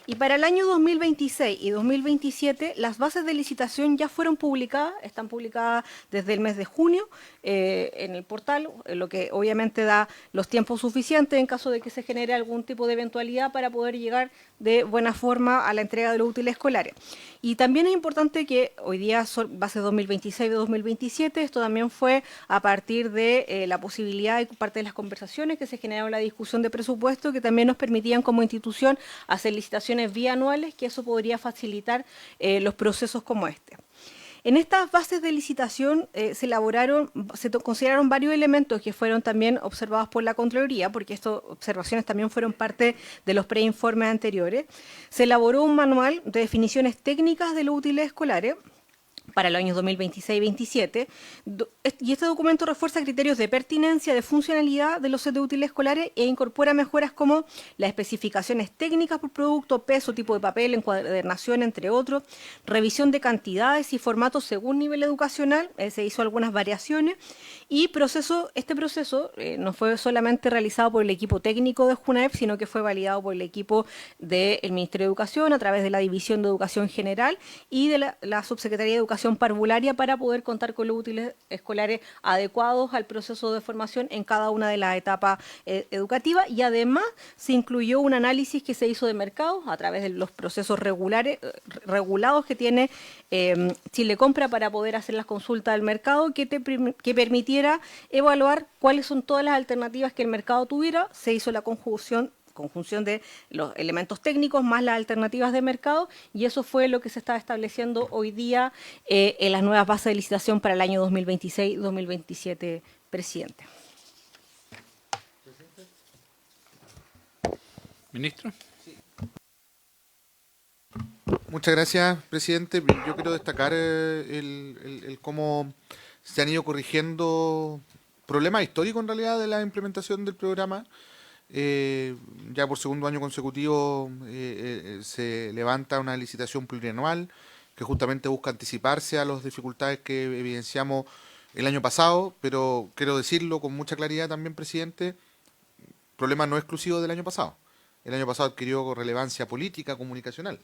Y para el año 2026 y 2027, las bases de licitación ya fueron publicadas, están publicadas desde el mes de junio en el portal, lo que obviamente da los tiempos suficientes en caso de que se genere algún tipo de eventualidad para poder llegar de buena forma a la entrega de los útiles escolares. Y también es importante que hoy día son bases 2026 y 2027, esto también fue a partir de la posibilidad de parte de las conversaciones que se generaron en la discusión de presupuesto, que también nos permitían como institución hacer licitaciones bianuales, que eso podría facilitar los procesos como este. En estas bases de licitación se consideraron varios elementos que fueron también observados por la Contraloría, porque estas observaciones también fueron parte de los preinformes anteriores. Se elaboró un manual de definiciones técnicas de los útiles escolares, para los años 2026 y 2027. Y este documento refuerza criterios de pertinencia, de funcionalidad de los sets de útiles escolares e incorpora mejoras como las especificaciones técnicas por producto, peso, tipo de papel, encuadernación, entre otros, revisión de cantidades y formatos según nivel educacional, se hizo algunas variaciones, y este proceso no fue solamente realizado por el equipo técnico de JUNAEP, sino que fue validado por el equipo del Ministerio de Educación a través de la División de Educación General y de la Subsecretaría de Educación Parvularia para poder contar con los útiles escolares adecuados al proceso de formación en cada una de las etapas educativas, y además se incluyó un análisis que se hizo de mercado a través de los procesos regulados que tiene Chile Compra para poder hacer las consultas del mercado que permitiera evaluar cuáles son todas las alternativas que el mercado tuviera. Se hizo la conjunción de los elementos técnicos más las alternativas de mercado, y eso fue lo que se está estableciendo hoy día en las nuevas bases de licitación para el año 2026-2027, presidente. Ministro. Muchas gracias, presidente. Yo quiero destacar el cómo se han ido corrigiendo problemas históricos en realidad de la implementación del programa. Ya por segundo año consecutivo se levanta una licitación plurianual que justamente busca anticiparse a las dificultades que evidenciamos el año pasado, pero quiero decirlo con mucha claridad también, presidente, el problema no es exclusivo del año pasado. El año pasado adquirió relevancia política, comunicacional,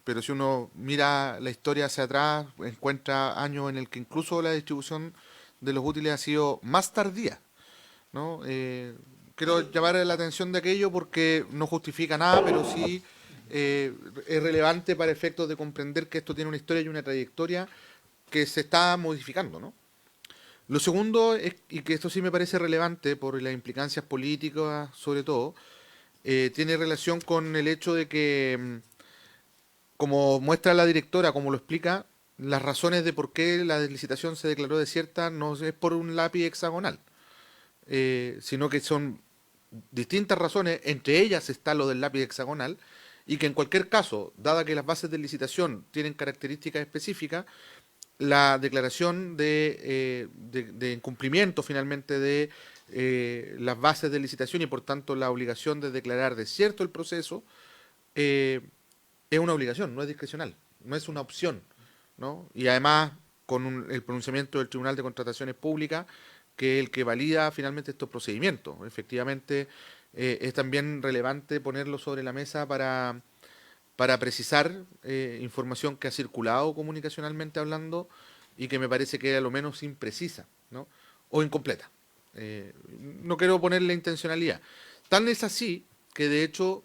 pero si uno mira la historia hacia atrás, encuentra años en el que incluso la distribución de los útiles ha sido más tardía, ¿no? Quiero llamar la atención de aquello porque no justifica nada, pero sí es relevante para efectos de comprender que esto tiene una historia y una trayectoria que se está modificando, ¿no? Lo segundo, y que esto sí me parece relevante por las implicancias políticas sobre todo, tiene relación con el hecho de que, como muestra la directora, como lo explica, las razones de por qué la licitación se declaró desierta no es por un lápiz hexagonal, sino que son distintas razones, entre ellas está lo del lápiz hexagonal, y que en cualquier caso, dada que las bases de licitación tienen características específicas, la declaración de incumplimiento finalmente de las bases de licitación y por tanto la obligación de declarar desierto el proceso es una obligación, no es discrecional, no es una opción, ¿no? Y además con el pronunciamiento del Tribunal de Contrataciones Públicas, que es el que valida finalmente estos procedimientos. Efectivamente, es también relevante ponerlo sobre la mesa para precisar información que ha circulado comunicacionalmente hablando y que me parece que era lo menos imprecisa, ¿no? O incompleta. No quiero ponerle intencionalidad. Tan es así que, de hecho,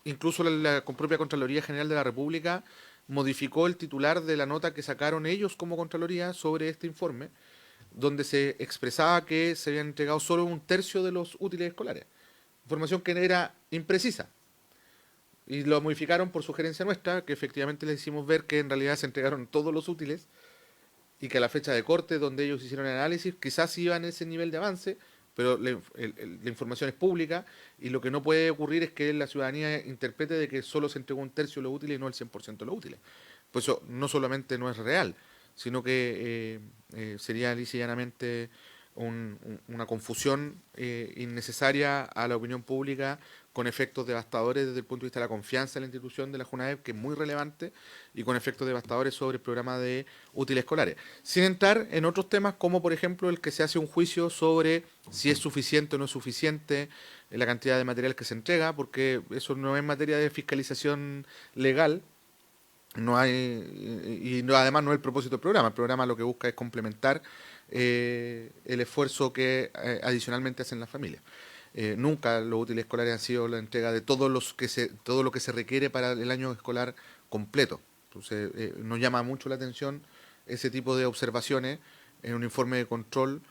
incluso la propia Contraloría General de la República modificó el titular de la nota que sacaron ellos como Contraloría sobre este informe, donde se expresaba que se habían entregado solo 1/3 de los útiles escolares. Información que era imprecisa. Y lo modificaron por sugerencia nuestra, que efectivamente les hicimos ver que en realidad se entregaron todos los útiles y que a la fecha de corte donde ellos hicieron el análisis quizás iban en ese nivel de avance, pero la información es pública y lo que no puede ocurrir es que la ciudadanía interprete de que solo se entregó 1/3 de los útiles y no el 100% de los útiles. Pues eso no solamente no es real, sino que sería lisa y llanamente una confusión innecesaria a la opinión pública, con efectos devastadores desde el punto de vista de la confianza en la institución de la JUNAEP, que es muy relevante, y con efectos devastadores sobre el programa de útiles escolares. Sin entrar en otros temas, como por ejemplo el que se hace un juicio sobre si es suficiente o no es suficiente la cantidad de material que se entrega, porque eso no es materia de fiscalización legal, no hay, y además no es el propósito del programa. El programa lo que busca es complementar el esfuerzo que adicionalmente hacen las familias. Nunca los útiles escolares han sido la entrega de todo lo que se requiere para el año escolar completo. Entonces, nos llama mucho la atención ese tipo de observaciones en un informe de control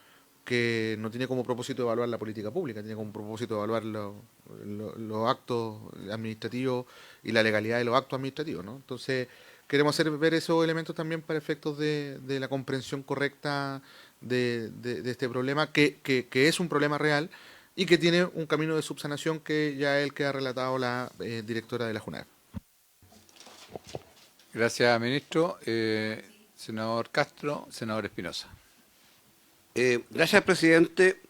que no tiene como propósito evaluar la política pública, tiene como propósito evaluar los actos administrativos y la legalidad de los actos administrativos, ¿no? Entonces, queremos ver esos elementos también para efectos de la comprensión correcta de este problema, que es un problema real y que tiene un camino de subsanación que ya es el que ha relatado la directora de la JUNAEP. Gracias, ministro. Senador Castro, senador Espinosa. Gracias, presidente.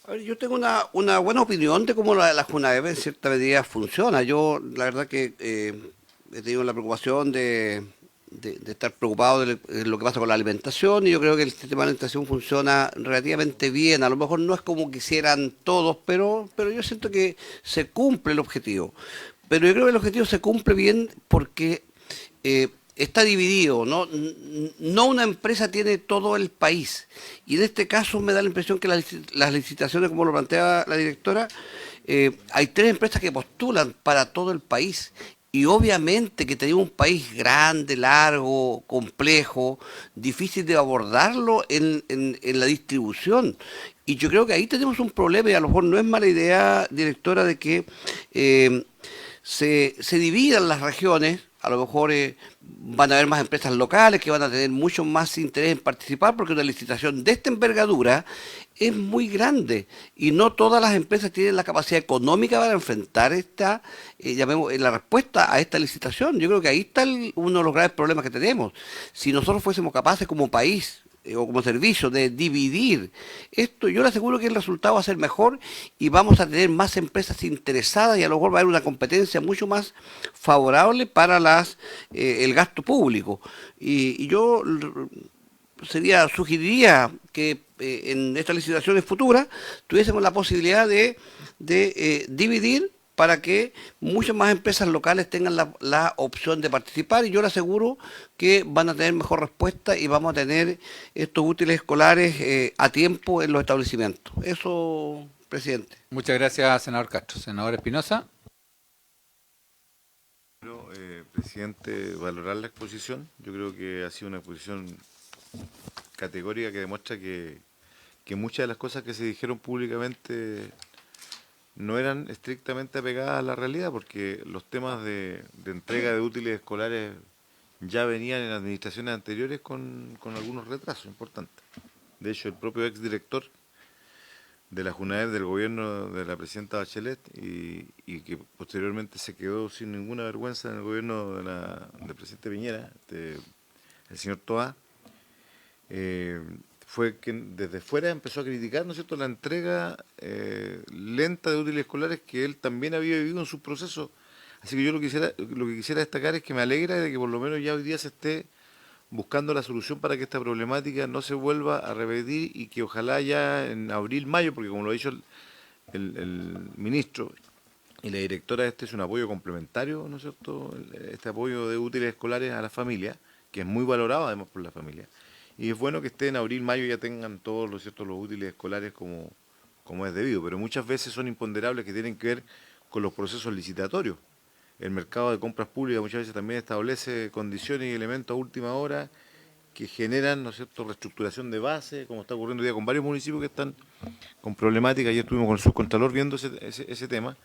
A ver, yo tengo una buena opinión de cómo la JUNAEP en cierta medida funciona. Yo, la verdad que he tenido la preocupación de estar preocupado de lo que pasa con la alimentación, y yo creo que el sistema de alimentación funciona relativamente bien. A lo mejor no es como quisieran todos, pero yo siento que se cumple el objetivo. Pero yo creo que el objetivo se cumple bien porque está dividido, ¿no? No una empresa tiene todo el país. Y en este caso me da la impresión que las licitaciones, como lo plantea la directora, hay 3 empresas que postulan para todo el país. Y obviamente que tenemos un país grande, largo, complejo, difícil de abordarlo en la distribución. Y yo creo que ahí tenemos un problema, y a lo mejor no es mala idea, directora, de que se dividan las regiones. A lo mejor van a haber más empresas locales que van a tener mucho más interés en participar, porque una licitación de esta envergadura es muy grande y no todas las empresas tienen la capacidad económica para enfrentar la respuesta a esta licitación. Yo creo que ahí está uno de los graves problemas que tenemos. Si nosotros fuésemos capaces como país o como servicio de dividir esto, yo le aseguro que el resultado va a ser mejor y vamos a tener más empresas interesadas, y a lo mejor va a haber una competencia mucho más favorable para el gasto público. Y yo sugeriría que en estas licitaciones futuras tuviésemos la posibilidad de dividir, para que muchas más empresas locales tengan la opción de participar, y yo le aseguro que van a tener mejor respuesta y vamos a tener estos útiles escolares a tiempo en los establecimientos. Eso, presidente. Muchas gracias, senador Castro. Senador Espinosa. Presidente, valorar la exposición. Yo creo que ha sido una exposición categórica que demuestra que muchas de las cosas que se dijeron públicamente no eran estrictamente apegadas a la realidad, porque los temas de entrega de útiles escolares ya venían en administraciones anteriores con algunos retrasos importantes. De hecho, el propio exdirector de la JUNAEP del gobierno de la presidenta Bachelet, y que posteriormente se quedó sin ninguna vergüenza en el gobierno del presidente Piñera, el señor Toá, fue quien desde fuera empezó a criticar, ¿no es cierto?, la entrega lenta de útiles escolares que él también había vivido en su proceso. Así que yo lo que quisiera destacar es que me alegra de que por lo menos ya hoy día se esté buscando la solución para que esta problemática no se vuelva a repetir, y que ojalá ya en abril, mayo, porque como lo ha dicho el ministro y la directora, este es un apoyo complementario, ¿no es cierto?, este apoyo de útiles escolares a la familia, que es muy valorado además por la familia. Y es bueno que esté en abril, mayo, ya tengan todos los útiles escolares como es debido, pero muchas veces son imponderables que tienen que ver con los procesos licitatorios. El mercado de compras públicas muchas veces también establece condiciones y elementos a última hora que generan, ¿no es cierto?, reestructuración de base, como está ocurriendo hoy día con varios municipios que están con problemáticas. Ayer estuvimos con el subcontralor viendo ese tema,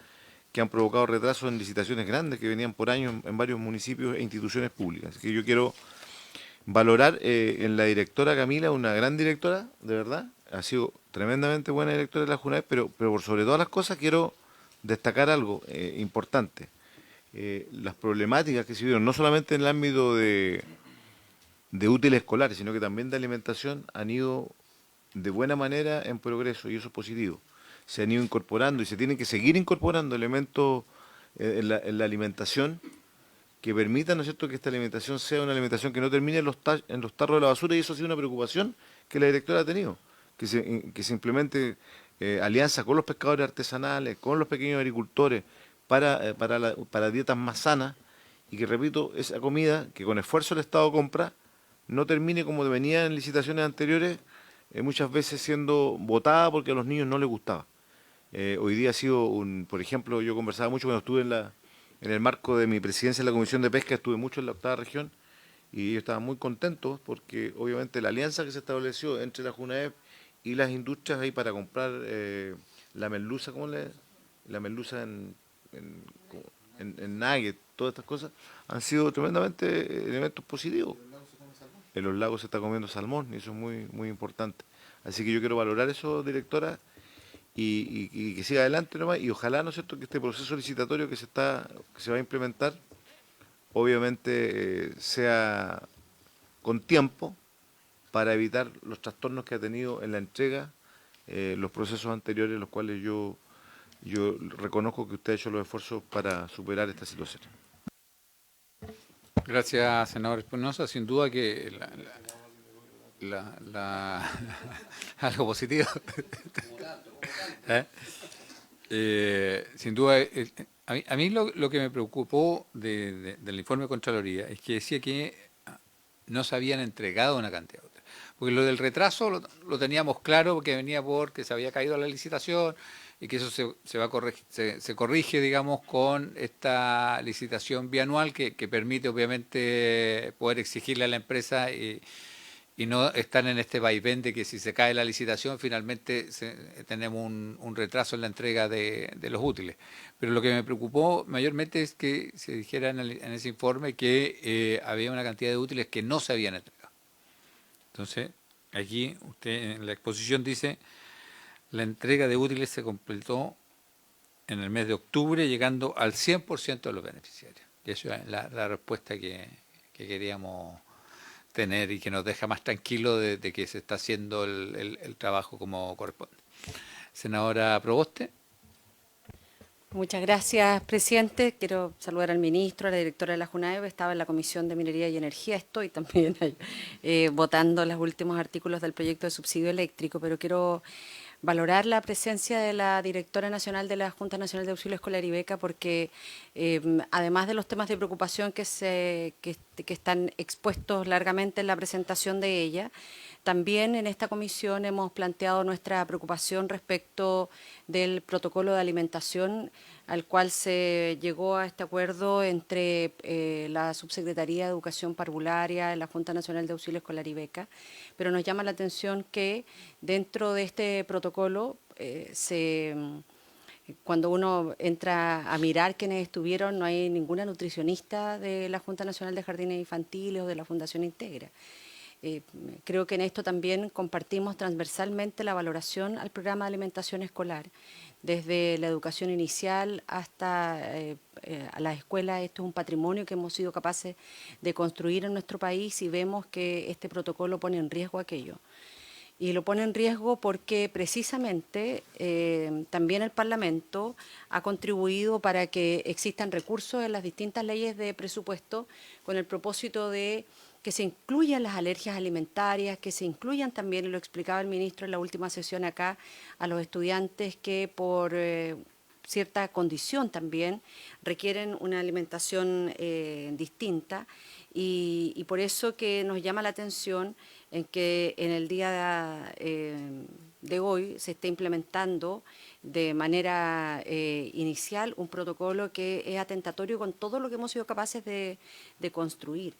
que han provocado retrasos en licitaciones grandes que venían por años en varios municipios e instituciones públicas. Así que yo quiero valorar en la directora Camila, una gran directora, de verdad, ha sido tremendamente buena directora de la JUNAEP, pero por sobre todas las cosas quiero destacar algo importante. Las problemáticas que se vieron, no solamente en el ámbito de útiles escolares, sino que también de alimentación, han ido de buena manera en progreso, y eso es positivo. Se han ido incorporando y se tienen que seguir incorporando elementos en la alimentación que permitan, ¿no es cierto?, que esta alimentación sea una alimentación que no termine en los tarros de la basura, y eso ha sido una preocupación que la directora ha tenido, que se implemente alianzas con los pescadores artesanales, con los pequeños agricultores, para dietas más sanas, y que, repito, esa comida que con esfuerzo el Estado compra no termine como venía en licitaciones anteriores, muchas veces siendo botada porque a los niños no les gustaba. Hoy día ha sido por ejemplo, yo conversaba mucho cuando estuve en el marco de mi presidencia en la Comisión de Pesca, estuve mucho en la 8ª región, y ellos estaban muy contentos porque obviamente la alianza que se estableció entre la JUNAEP y las industrias ahí para comprar la merluza, la merluza en nugget, todas estas cosas, han sido tremendamente elementos positivos. En los lagos se está comiendo salmón, y eso es muy, muy importante. Así que yo quiero valorar eso, directora, y que siga adelante nomás, y ojalá, ¿no es cierto?, que este proceso licitatorio que se va a implementar obviamente sea con tiempo para evitar los trastornos que ha tenido en la entrega los procesos anteriores, los cuales yo reconozco que usted ha hecho los esfuerzos para superar esta situación. Gracias, senador Espinosa. Sin duda que algo positivo. Sin duda, a mí lo que me preocupó del informe de Contraloría es que decía que no se habían entregado una cantidad. Porque lo del retraso lo teníamos claro, porque venía porque se había caído la licitación y que eso se corrige, digamos, con esta licitación bianual que permite, obviamente, poder exigirle a la empresa y no estar en este vaivén de que si se cae la licitación, finalmente tenemos un retraso en la entrega de los útiles. Pero lo que me preocupó mayormente es que se dijera en ese informe que había una cantidad de útiles que no se habían entregado. Entonces, aquí usted en la exposición dice, la entrega de útiles se completó en el mes de octubre, llegando al 100% de los beneficiarios. Y esa es la respuesta que queríamos tener y que nos deja más tranquilos de que se está haciendo el trabajo como corresponde. Senadora Proboste. Muchas gracias, presidente. Quiero saludar al ministro, a la directora de la JUNAEV. Estaba en la Comisión de Minería y Energía. Estoy también votando los últimos artículos del proyecto de subsidio eléctrico, pero quiero valorar la presencia de la directora nacional de la Junta Nacional de Auxilio Escolar y Beca, porque además de los temas de preocupación que están expuestos largamente en la presentación de ella, también en esta comisión hemos planteado nuestra preocupación respecto del protocolo de alimentación al cual se llegó a este acuerdo entre la Subsecretaría de Educación Parvularia, la Junta Nacional de Auxilio Escolar y Beca, pero nos llama la atención que dentro de este protocolo cuando uno entra a mirar quiénes estuvieron, no hay ninguna nutricionista de la Junta Nacional de Jardines Infantiles o de la Fundación Integra. Creo que en esto también compartimos transversalmente la valoración al programa de alimentación escolar. Desde la educación inicial hasta a la escuela, esto es un patrimonio que hemos sido capaces de construir en nuestro país y vemos que este protocolo pone en riesgo aquello. Y lo pone en riesgo porque precisamente también el Parlamento ha contribuido para que existan recursos en las distintas leyes de presupuesto con el propósito de que se incluyan las alergias alimentarias, que se incluyan también, y lo explicaba el ministro en la última sesión acá, a los estudiantes que por cierta condición también requieren una alimentación distinta y por eso que nos llama la atención en que en el día de hoy se está implementando de manera inicial un protocolo que es atentatorio con todo lo que hemos sido capaces de construir.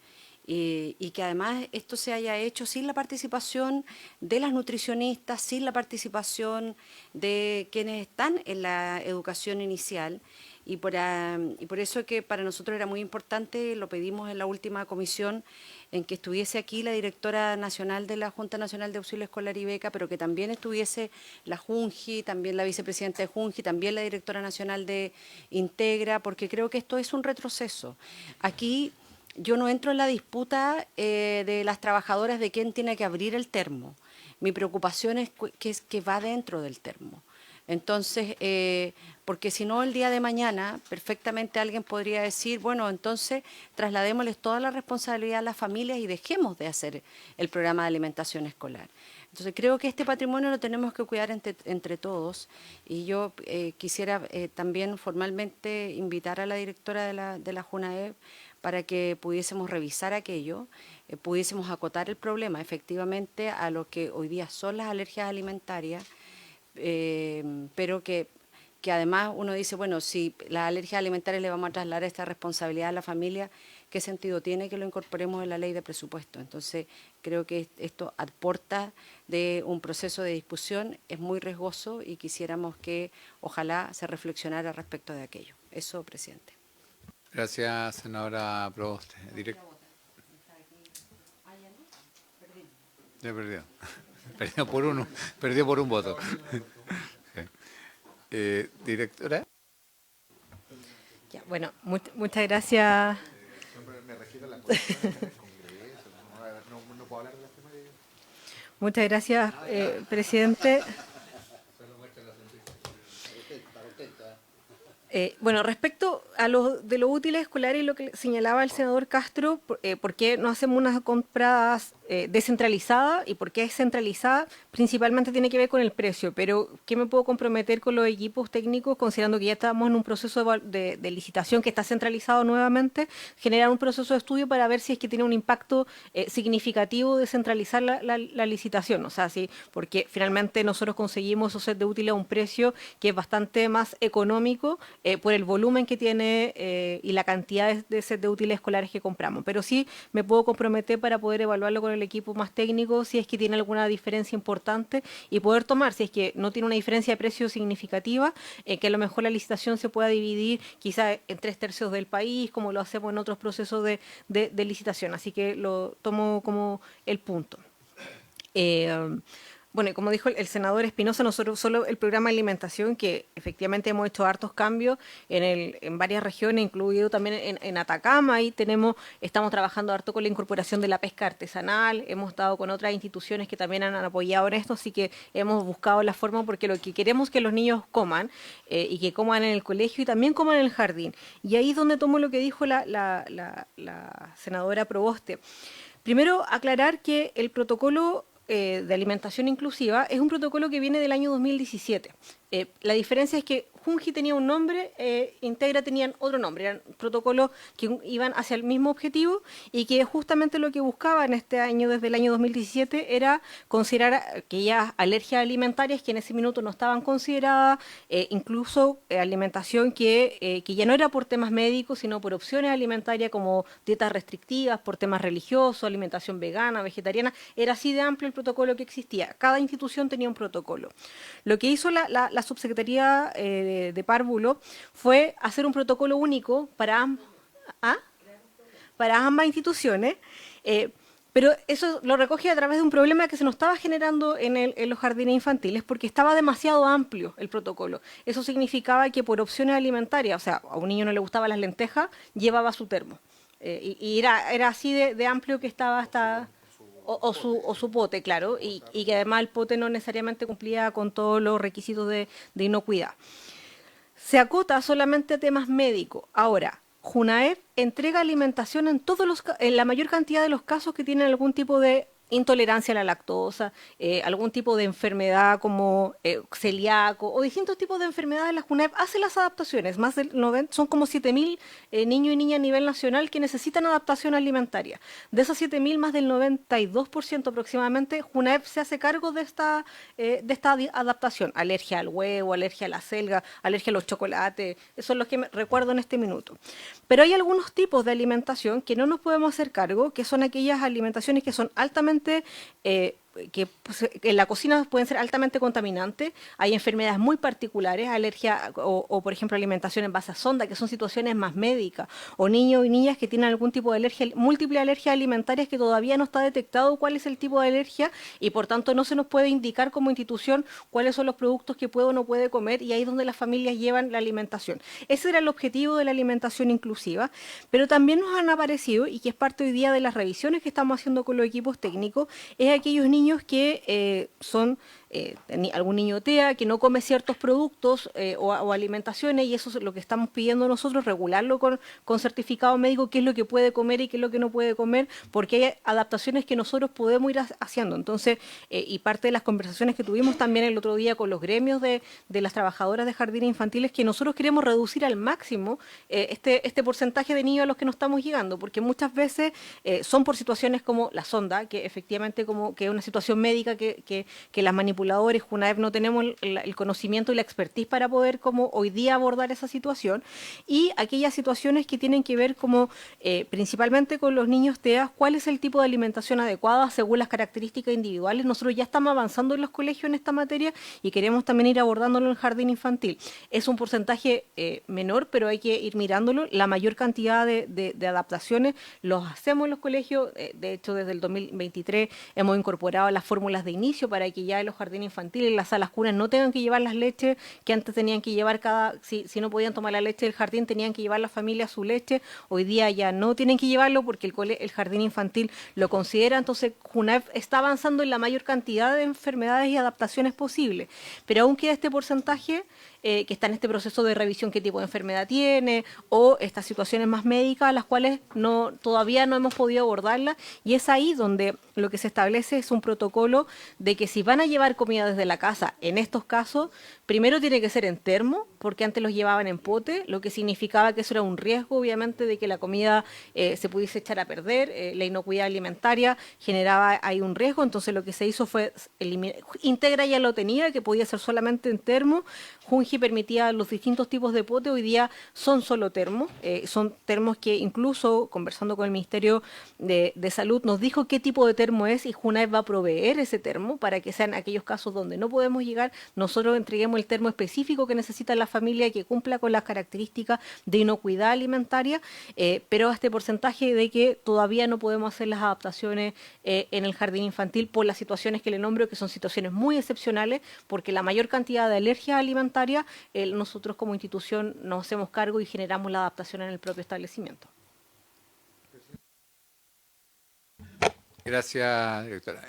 Y que además esto se haya hecho sin la participación de las nutricionistas, sin la participación de quienes están en la educación inicial. Y por eso que para nosotros era muy importante, lo pedimos en la última comisión, en que estuviese aquí la directora nacional de la Junta Nacional de Auxilio Escolar y Beca, pero que también estuviese la JUNJI, también la vicepresidenta de JUNJI, también la directora nacional de Integra, porque creo que esto es un retroceso. Aquí yo no entro en la disputa de las trabajadoras de quién tiene que abrir el termo. Mi preocupación es que va dentro del termo. Entonces, porque si no, el día de mañana perfectamente alguien podría decir, bueno, entonces trasladémosles toda la responsabilidad a las familias y dejemos de hacer el programa de alimentación escolar. Entonces, creo que este patrimonio lo tenemos que cuidar entre todos y yo quisiera también formalmente invitar a la directora de la JUNAEV para que pudiésemos revisar aquello, pudiésemos acotar el problema efectivamente a lo que hoy día son las alergias alimentarias, pero que además uno dice, bueno, si las alergias alimentarias le vamos a trasladar esta responsabilidad a la familia, ¿qué sentido tiene que lo incorporemos en la ley de presupuesto? Entonces, creo que esto aporta de un proceso de discusión, es muy riesgoso y quisiéramos que ojalá se reflexionara respecto de aquello. Eso, presidente. Gracias, senadora Proboste. Ya perdió. Perdió por un voto. Ya, bueno, muchas gracias. Muchas gracias, presidente. Bueno, respecto a de los útiles escolares y lo que señalaba el senador Castro, ¿por qué no hacemos unas compras descentralizadas y por qué es centralizada? Principalmente tiene que ver con el precio, pero ¿qué me puedo comprometer con los equipos técnicos, considerando que ya estamos en un proceso de licitación que está centralizado nuevamente? Generar un proceso de estudio para ver si es que tiene un impacto significativo de centralizar la licitación, o sea, sí, porque finalmente nosotros conseguimos esos sets de útiles a un precio que es bastante más económico por el volumen que tiene y la cantidad de sets de útiles escolares que compramos. Pero sí me puedo comprometer para poder evaluarlo con el equipo más técnico, si es que tiene alguna diferencia importante y poder tomar, si es que no tiene una diferencia de precio significativa, que a lo mejor la licitación se pueda dividir quizá en 3/3 del país, como lo hacemos en otros procesos de licitación. Así que lo tomo como el punto. Bueno, y como dijo el senador Espinosa, nosotros solo el programa de alimentación, que efectivamente hemos hecho hartos cambios en varias regiones, incluido también en Atacama, y estamos trabajando harto con la incorporación de la pesca artesanal, hemos estado con otras instituciones que también han apoyado en esto, así que hemos buscado la forma, porque lo que queremos es que los niños coman, y que coman en el colegio y también coman en el jardín. Y ahí es donde tomo lo que dijo la senadora Proboste. Primero, aclarar que el protocolo de alimentación inclusiva es un protocolo que viene del año 2017. La diferencia es que Junji tenía un nombre, Integra tenían otro nombre, eran protocolos que iban hacia el mismo objetivo y que justamente lo que buscaba en este año, desde el año 2017, era considerar aquellas alergias alimentarias que en ese minuto no estaban consideradas, incluso alimentación que ya no era por temas médicos, sino por opciones alimentarias como dietas restrictivas, por temas religiosos, alimentación vegana, vegetariana. Era así de amplio el protocolo que existía. Cada institución tenía un protocolo. Lo que hizo la subsecretaría de Párvulo fue hacer un protocolo único para ambas instituciones, pero eso lo recoge a través de un problema que se nos estaba generando en los jardines infantiles, porque estaba demasiado amplio el protocolo. Eso significaba que por opciones alimentarias, o sea, a un niño no le gustaban las lentejas, llevaba su termo. Y era así de amplio que estaba hasta... O su pote, claro, y que además el pote no necesariamente cumplía con todos los requisitos de inocuidad. Se acota solamente a temas médicos. Ahora, JUNAEP entrega alimentación en la mayor cantidad de los casos que tienen algún tipo de intolerancia a la lactosa, algún tipo de enfermedad como celíaco o distintos tipos de enfermedades. La JUNAEP hace las adaptaciones, más del 90, son como 7.000 niños y niñas a nivel nacional que necesitan adaptación alimentaria. De esas 7.000, más del 92% aproximadamente, JUNAEP se hace cargo de esta adaptación. Alergia al huevo, alergia a la selga, alergia a los chocolates, esos son los que recuerdo en este minuto. Pero hay algunos tipos de alimentación que no nos podemos hacer cargo, que son aquellas alimentaciones que son altamente que en la cocina pueden ser altamente contaminantes. Hay enfermedades muy particulares, alergia o por ejemplo alimentación en base a sonda, que son situaciones más médicas, o niños y niñas que tienen algún tipo de alergia, múltiples alergias alimentarias que todavía no está detectado cuál es el tipo de alergia y por tanto no se nos puede indicar como institución cuáles son los productos que puede o no puede comer, y ahí es donde las familias llevan la alimentación. Ese era el objetivo de la alimentación inclusiva, pero también nos han aparecido, y que es parte hoy día de las revisiones que estamos haciendo con los equipos técnicos, es aquellos niños que son algún niño TEA que no come ciertos productos o alimentaciones, y eso es lo que estamos pidiendo nosotros, regularlo con certificado médico, qué es lo que puede comer y qué es lo que no puede comer, porque hay adaptaciones que nosotros podemos ir haciendo. Entonces, y parte de las conversaciones que tuvimos también el otro día con los gremios de las trabajadoras de jardines infantiles, que nosotros queremos reducir al máximo este porcentaje de niños a los que no estamos llegando, porque muchas veces son por situaciones como la sonda, que efectivamente como que es una situación médica que las manipuladoras JUNAEP no tenemos el conocimiento y la expertise para poder como hoy día abordar esa situación, y aquellas situaciones que tienen que ver como principalmente con los niños TEA, cuál es el tipo de alimentación adecuada según las características individuales. Nosotros ya estamos avanzando en los colegios en esta materia y queremos también ir abordándolo en el jardín infantil. Es un porcentaje menor, pero hay que ir mirándolo. La mayor cantidad de adaptaciones los hacemos en los colegios. De hecho, desde el 2023 hemos incorporado mejorado las fórmulas de inicio para que ya en los jardines infantiles, las salas cunas, no tengan que llevar las leches que antes tenían que llevar si no podían tomar la leche del jardín, tenían que llevar la familia su leche. Hoy día ya no tienen que llevarlo porque el jardín infantil lo considera. Entonces, JUNAEF está avanzando en la mayor cantidad de enfermedades y adaptaciones posibles. Pero aún queda este porcentaje que está en este proceso de revisión, qué tipo de enfermedad tiene, o estas situaciones más médicas, las cuales todavía no hemos podido abordarlas, y es ahí donde lo que se establece es un protocolo de que si van a llevar comida desde la casa, en estos casos, primero tiene que ser en termo, porque antes los llevaban en pote, lo que significaba que eso era un riesgo, obviamente, de que la comida se pudiese echar a perder, la inocuidad alimentaria generaba ahí un riesgo. Entonces lo que se hizo fue Integra ya lo tenía, que podía ser solamente en termo. Junji permitía los distintos tipos de pote, hoy día son solo termos, son termos que incluso conversando con el Ministerio de Salud nos dijo qué tipo de termo es, y JUNAEF va a proveer ese termo para que sean aquellos casos donde no podemos llegar, nosotros entreguemos el termo específico que necesita la familia, que cumpla con las características de inocuidad alimentaria, pero este porcentaje de que todavía no podemos hacer las adaptaciones en el jardín infantil por las situaciones que le nombro, que son situaciones muy excepcionales, porque la mayor cantidad de alergias alimentarias nosotros como institución nos hacemos cargo y generamos la adaptación en el propio establecimiento. Gracias, directora.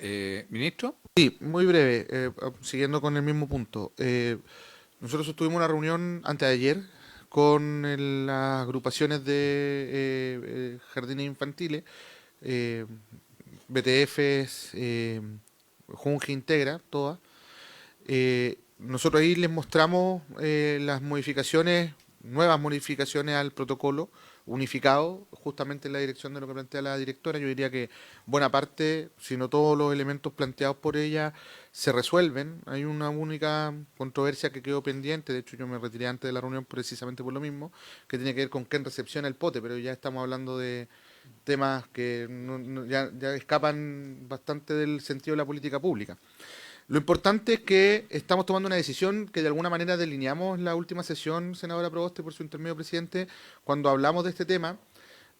¿Ministro? Sí, muy breve, siguiendo con el mismo punto. Nosotros tuvimos una reunión antes de ayer con las agrupaciones de jardines infantiles, BTFs, Junji Integra, todas. Nosotros ahí les mostramos las modificaciones, nuevas modificaciones al protocolo unificado, justamente en la dirección de lo que plantea la directora. Yo diría que buena parte, si no todos los elementos planteados por ella, se resuelven. Hay una única controversia que quedó pendiente, de hecho yo me retiré antes de la reunión precisamente por lo mismo, que tiene que ver con quién recepciona el pote, pero ya estamos hablando de temas que ya escapan bastante del sentido de la política pública. Lo importante es que estamos tomando una decisión que de alguna manera delineamos en la última sesión, senadora Proboste, por su intermedio presidente, cuando hablamos de este tema,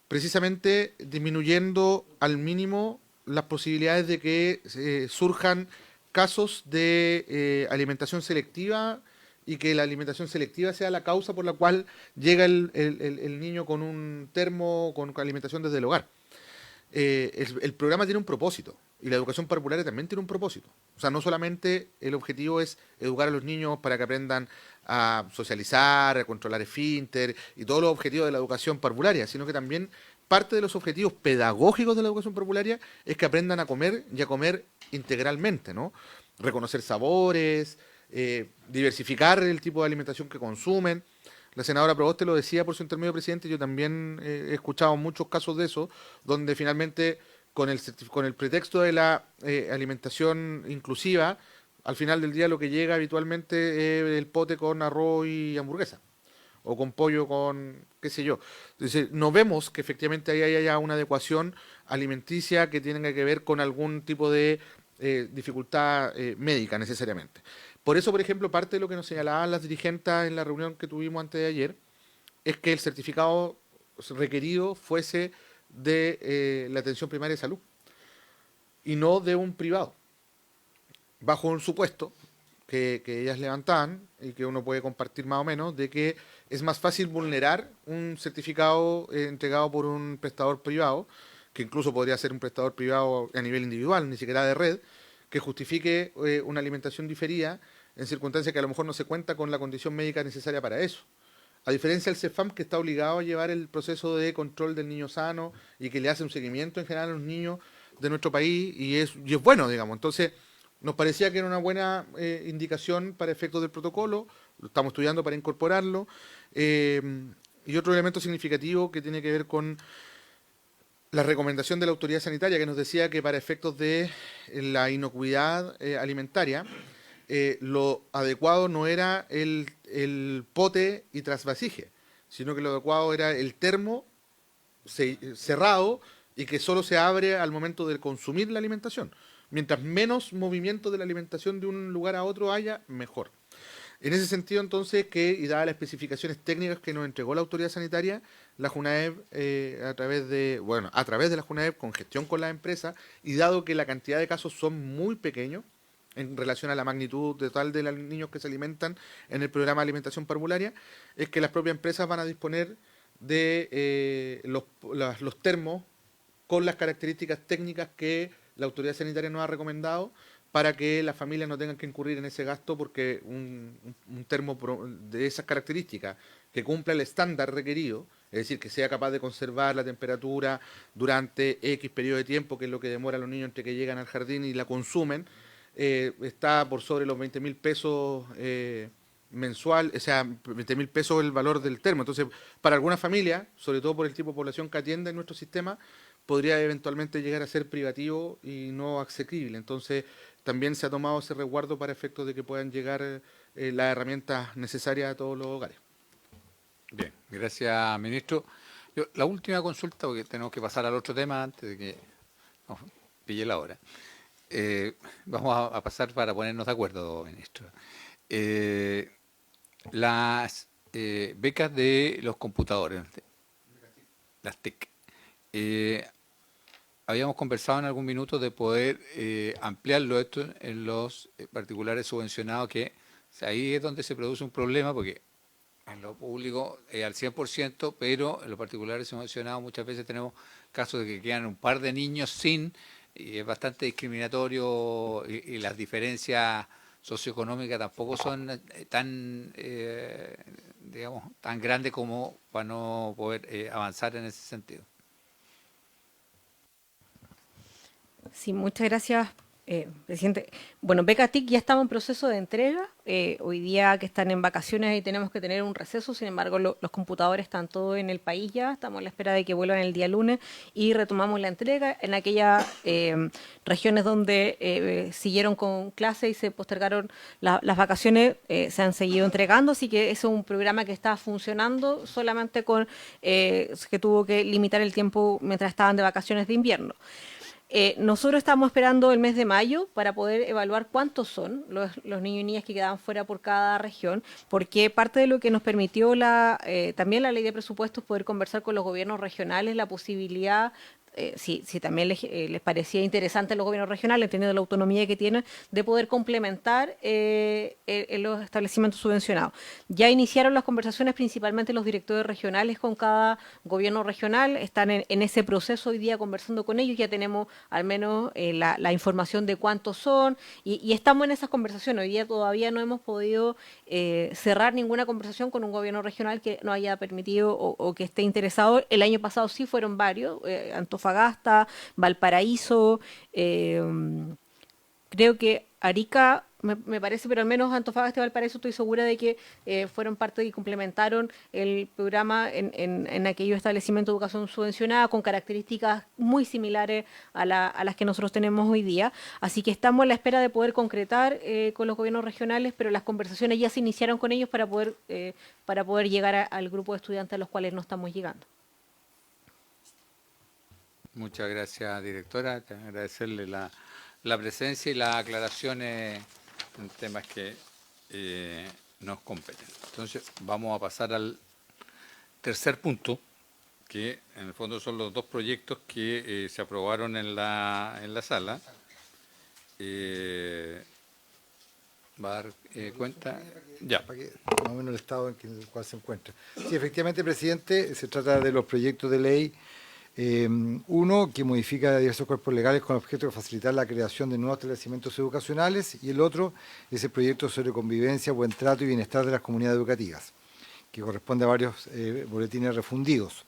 precisamente disminuyendo al mínimo las posibilidades de que surjan casos de alimentación selectiva y que la alimentación selectiva sea la causa por la cual llega el niño con un termo, con alimentación desde el hogar. El programa tiene un propósito y la educación parvularia también tiene un propósito. O sea, no solamente el objetivo es educar a los niños para que aprendan a socializar, a controlar esfínter y todos los objetivos de la educación parvularia, sino que también parte de los objetivos pedagógicos de la educación parvularia es que aprendan a comer y a comer integralmente, ¿no? Reconocer sabores, diversificar el tipo de alimentación que consumen. La senadora Proboste lo decía por su intermedio presidente, yo también he escuchado muchos casos de eso, donde finalmente con el pretexto de la alimentación inclusiva, al final del día lo que llega habitualmente es el pote con arroz y hamburguesa, o con pollo con qué sé yo. Entonces, no vemos que efectivamente ahí haya una adecuación alimenticia que tenga que ver con algún tipo de dificultad médica necesariamente. Por eso, por ejemplo, parte de lo que nos señalaban las dirigentes en la reunión que tuvimos antes de ayer es que el certificado requerido fuese de la atención primaria de salud y no de un privado, bajo un supuesto que ellas levantaban y que uno puede compartir más o menos, de que es más fácil vulnerar un certificado entregado por un prestador privado, que incluso podría ser un prestador privado a nivel individual, ni siquiera de red, que justifique una alimentación diferida en circunstancias que a lo mejor no se cuenta con la condición médica necesaria para eso. A diferencia del CEFAM, que está obligado a llevar el proceso de control del niño sano y que le hace un seguimiento en general a los niños de nuestro país, y es bueno, digamos. Entonces, nos parecía que era una buena indicación para efectos del protocolo, lo estamos estudiando para incorporarlo. Y otro elemento significativo que tiene que ver con la recomendación de la autoridad sanitaria, que nos decía que para efectos de la inocuidad alimentaria, lo adecuado no era el pote y trasvasije, sino que lo adecuado era el termo cerrado y que solo se abre al momento de consumir la alimentación. Mientras menos movimiento de la alimentación de un lugar a otro haya, mejor. En ese sentido, entonces, y dadas las especificaciones técnicas que nos entregó la autoridad sanitaria, la JUNAEB, a través de la JUNAEB, con gestión con las empresas, y dado que la cantidad de casos son muy pequeños en relación a la magnitud total de los niños que se alimentan en el programa de alimentación parvularia, es que las propias empresas van a disponer de los termos con las características técnicas que la autoridad sanitaria nos ha recomendado, para que las familias no tengan que incurrir en ese gasto, porque un termo de esas características que cumpla el estándar requerido, es decir, que sea capaz de conservar la temperatura durante X periodo de tiempo, que es lo que demora a los niños entre que llegan al jardín y la consumen, está por sobre los 20.000 pesos mensual, o sea, 20.000 pesos el valor del termo. Entonces, para algunas familias, sobre todo por el tipo de población que atiende en nuestro sistema, podría eventualmente llegar a ser privativo y no asequible. Entonces, también se ha tomado ese resguardo para efectos de que puedan llegar las herramientas necesarias a todos los hogares. Bien, gracias, ministro. La última consulta, porque tenemos que pasar al otro tema antes de que nos pille la hora. Vamos a pasar para ponernos de acuerdo, ministro. Las becas de los computadores, las TIC. Habíamos conversado en algún minuto de poder ampliarlo esto en los particulares subvencionados, que ahí es donde se produce un problema, porque en lo público al 100%, pero en los particulares subvencionados muchas veces tenemos casos de que quedan un par de niños sin, y es bastante discriminatorio, y las diferencias socioeconómicas tampoco son tan, digamos, tan grandes como para no poder avanzar en ese sentido. Sí, muchas gracias, presidente. Bueno, beca TIC ya estamos en proceso de entrega. Hoy día que están en vacaciones y tenemos que tener un receso, sin embargo los computadores están todos en el país ya, estamos a la espera de que vuelvan el día lunes y retomamos la entrega en aquellas regiones donde siguieron con clase y se postergaron las vacaciones, se han seguido entregando, así que ese es un programa que está funcionando, solamente con que tuvo que limitar el tiempo mientras estaban de vacaciones de invierno. Nosotros estamos esperando el mes de mayo para poder evaluar cuántos son los niños y niñas que quedaban fuera por cada región, porque parte de lo que nos permitió también la ley de presupuestos, poder conversar con los gobiernos regionales, la posibilidad, si también les parecía interesante a los gobiernos regionales, entendiendo la autonomía que tienen, de poder complementar los establecimientos subvencionados. Ya iniciaron las conversaciones principalmente los directores regionales con cada gobierno regional, están en ese proceso hoy día conversando con ellos, ya tenemos al menos la información de cuántos son y estamos en esas conversaciones. Hoy día todavía no hemos podido cerrar ninguna conversación con un gobierno regional que no haya permitido o que esté interesado. El año pasado sí fueron varios, Antofagasta, Valparaíso, creo que Arica, me parece, pero al menos Antofagasta y Valparaíso estoy segura de que fueron parte y complementaron el programa en aquellos establecimientos de educación subvencionada con características muy similares a las que nosotros tenemos hoy día. Así que estamos a la espera de poder concretar con los gobiernos regionales, pero las conversaciones ya se iniciaron con ellos para poder llegar al grupo de estudiantes a los cuales no estamos llegando. Muchas gracias, directora. Agradecerle la presencia y las aclaraciones en temas que nos competen. Entonces, vamos a pasar al tercer punto, que en el fondo son los dos proyectos que se aprobaron en la sala. ¿Va a dar cuenta? Ya. Para que, más o menos el estado en el cual se encuentra. Sí, efectivamente, presidente, se trata de los proyectos de ley. Uno que modifica diversos cuerpos legales con objeto de facilitar la creación de nuevos establecimientos educacionales, y el otro es el proyecto sobre convivencia, buen trato y bienestar de las comunidades educativas, que corresponde a varios boletines refundidos.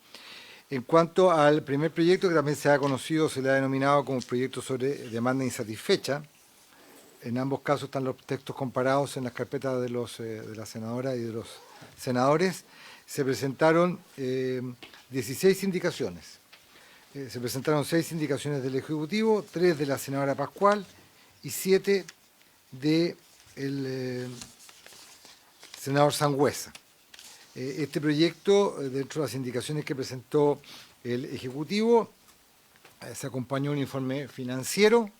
En cuanto al primer proyecto, que también se ha conocido, se le ha denominado como proyecto sobre demanda insatisfecha, en ambos casos están los textos comparados en las carpetas de la senadora y de los senadores. Se presentaron 16 indicaciones. Se presentaron 6 indicaciones del Ejecutivo, 3 de la senadora Pascual y 7 del senador Sangüesa. Este proyecto, dentro de las indicaciones que presentó el Ejecutivo, se acompañó un informe financiero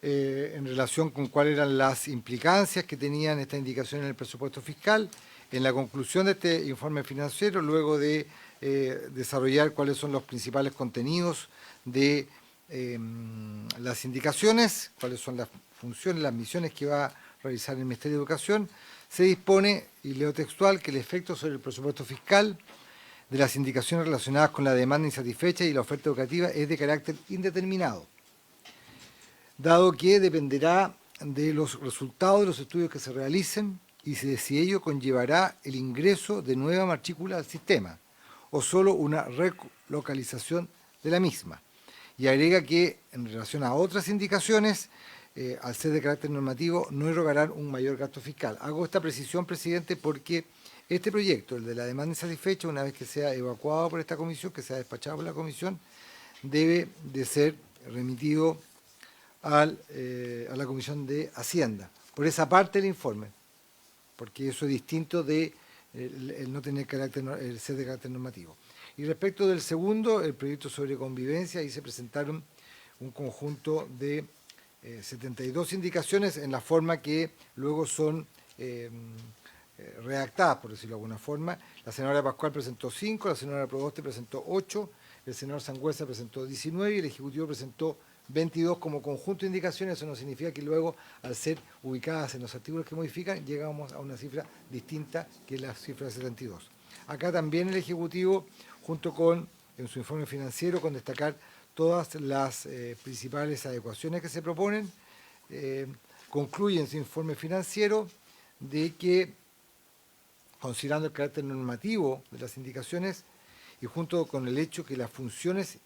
en relación con cuáles eran las implicancias que tenían esta indicación en el presupuesto fiscal. En la conclusión de este informe financiero, luego de desarrollar cuáles son los principales contenidos de las indicaciones, cuáles son las funciones, las misiones que va a realizar el Ministerio de Educación, se dispone, y leo textual, que el efecto sobre el presupuesto fiscal de las indicaciones relacionadas con la demanda insatisfecha y la oferta educativa es de carácter indeterminado, dado que dependerá de los resultados de los estudios que se realicen y si ello conllevará el ingreso de nueva matrícula al sistema o solo una relocalización de la misma. Y agrega que, en relación a otras indicaciones, al ser de carácter normativo, no erogarán un mayor gasto fiscal. Hago esta precisión, presidente, porque este proyecto, el de la demanda insatisfecha, una vez que sea evacuado por esta comisión, que sea despachado por la comisión, debe de ser remitido a la Comisión de Hacienda. Por esa parte del informe, porque eso es distinto de el no tener carácter, el ser de carácter normativo. Y respecto del segundo, el proyecto sobre convivencia, ahí se presentaron un conjunto de 72 indicaciones en la forma que luego son redactadas, por decirlo de alguna forma. La senadora Pascual presentó 5, la senadora Proboste presentó 8, el senador Sangüesa presentó 19 y el Ejecutivo presentó 22 como conjunto de indicaciones. Eso no significa que luego, al ser ubicadas en los artículos que modifican, llegamos a una cifra distinta que la cifra de 72. Acá también el Ejecutivo, junto con, en su informe financiero, con destacar todas las principales adecuaciones que se proponen, concluye en su informe financiero de que, considerando el carácter normativo de las indicaciones y junto con el hecho que las funciones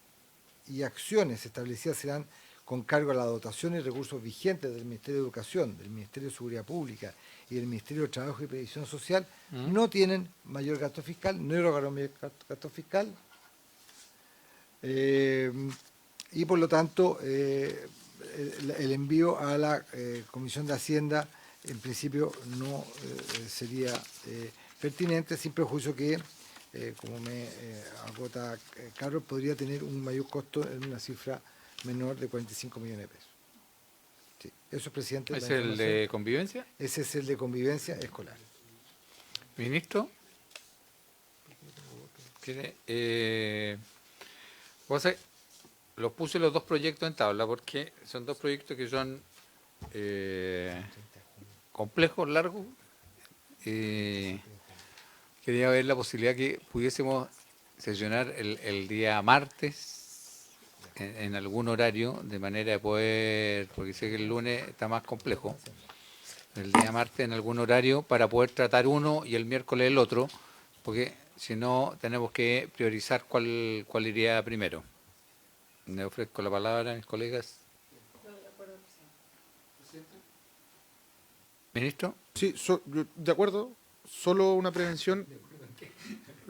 y acciones establecidas serán con cargo a la dotación y recursos vigentes del Ministerio de Educación, del Ministerio de Seguridad Pública y del Ministerio de Trabajo y Previsión Social, no tienen mayor gasto fiscal, no erogaron mayor gasto fiscal, y por lo tanto el envío a la Comisión de Hacienda en principio no sería pertinente, sin perjuicio que, como me agota Carlos, podría tener un mayor costo en una cifra menor de 45 millones de pesos. Sí, eso es, presidente. ¿Es el de convivencia? Ese es el de convivencia escolar. Ministro. Los puse los dos proyectos en tabla porque son dos proyectos que son complejos, largos. Quería ver la posibilidad que pudiésemos sesionar el día martes en algún horario, de manera de poder, porque sé que el lunes está más complejo, el día martes en algún horario para poder tratar uno y el miércoles el otro, porque si no tenemos que priorizar cuál iría primero. Le ofrezco la palabra a mis colegas. ¿Ministro? Sí, de acuerdo. Solo una prevención.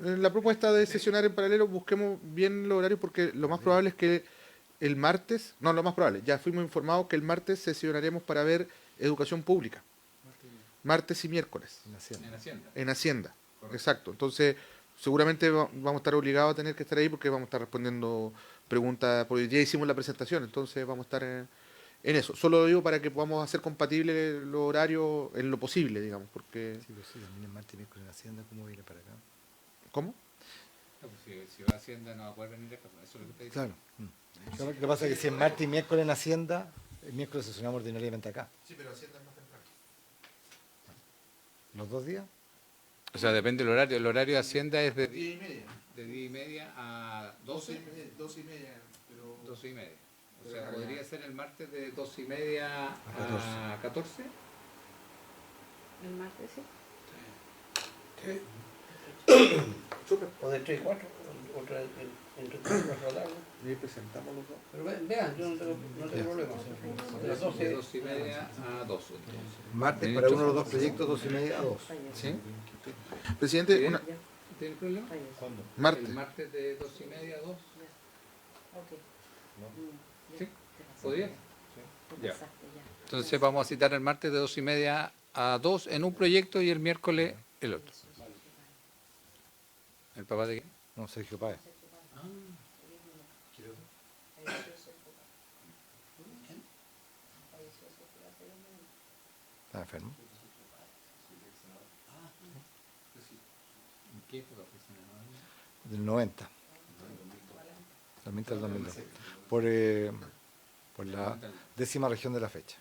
En la propuesta de sesionar en paralelo busquemos bien los horarios porque lo más probable es que el martes, no, lo más probable, ya fuimos informados que el martes sesionaremos para ver educación pública. Martes y miércoles. En Hacienda. Exacto. Entonces, seguramente vamos a estar obligados a tener que estar ahí porque vamos a estar respondiendo preguntas, porque ya hicimos la presentación, entonces vamos a estar en eso. Solo lo digo para que podamos hacer compatibles los horarios en lo posible, digamos, porque... Sí, pues sí, también el martes y miércoles en Hacienda, ¿cómo viene para acá? ¿Cómo? No, pues si va a Hacienda no va a poder venir acá, eso es lo que te dice. Claro. Lo que pasa es que si es martes y miércoles en Hacienda, el miércoles sesionamos ordinariamente acá. Sí, pero Hacienda es más temprano. ¿Los 2 días? O sea, depende del horario. El horario de Hacienda es de 10 y media. De 10 y media a 12. 12 y media, pero... 12 y media. O sea, podría ser el martes de 12 y media a 14. El martes, sí. O de 3 y 4, otra entre 3 y 4 tarde. Y presentamos los dos. Pero vean, yo no tengo problema. De las 12 De 12 y media a 12. Martes para uno de los dos proyectos, 12 y media a 2. ¿Sí? Presidente, ¿Tiene problema? ¿Cuándo? Martes. El martes de 12 y media a 2. Ok. ¿Sí? ¿Podría? Ya. Exacto, ya. Entonces vamos a citar el martes de 12 y media a 2 en un proyecto y el miércoles el otro. ¿El papá de qué? No, Sergio Páez. ¿Está enfermo? Del 90. También del 2002. Por la 10ª región de la fecha.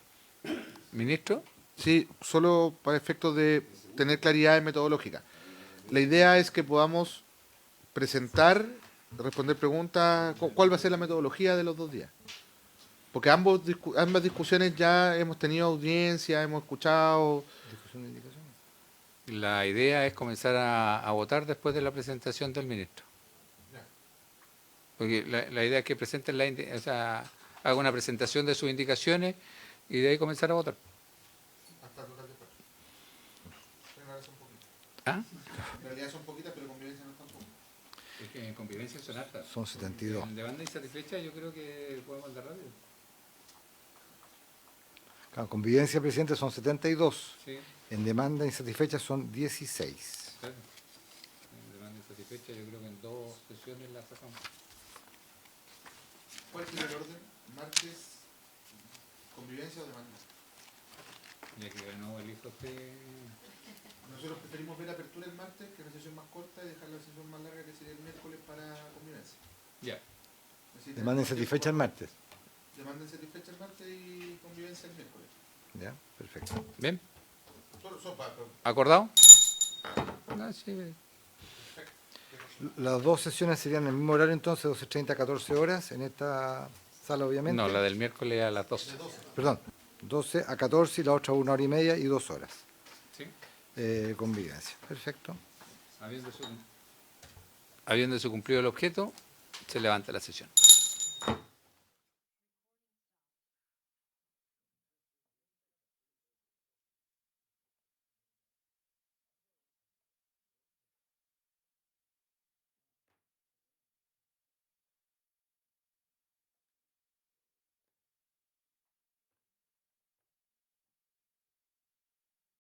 ¿Ministro? Sí, solo para efectos de tener claridad metodológica. La idea es que podamos presentar, responder preguntas. ¿Cuál va a ser la metodología de los 2 días? Porque ambas discusiones ya hemos tenido audiencia, hemos escuchado. ¿Discusión de indicaciones? La idea es comenzar a votar después de la presentación del ministro. Porque la idea es que presenten haga una presentación de sus indicaciones y de ahí comenzar a votar. Hasta total de acuerdo. ¿Ah? En realidad son poquitas, pero convivencia no es tampoco. Es que en convivencia son hartas. Son 72. En demanda insatisfecha yo creo que podemos andar rápido. En convivencia, presidente, son 72. Sí. En demanda insatisfecha son 16. Claro. En demanda insatisfecha yo creo que en 2 sesiones la sacamos. ¿Cuál es el orden? ¿Martes, convivencia o demanda? Ya que ganó el hijo Nosotros preferimos ver apertura el martes, que es una sesión más corta, y dejar la sesión más larga, que sería el miércoles, para convivencia. Ya. Demanda insatisfecha el martes. Demanda insatisfecha el martes y convivencia el miércoles. Ya, perfecto. ¿Bien? Sopa, ¿Acordado? Ah, sí. Las 2 sesiones serían en el mismo horario, entonces, 12:30 a 14 horas, en esta sala, obviamente. No, la del miércoles a las 12. Perdón, 12 a 14 y la otra 1 hora y media y 2 horas. Sí. Convivencia. Perfecto. Habiéndose cumplido el objeto, se levanta la sesión.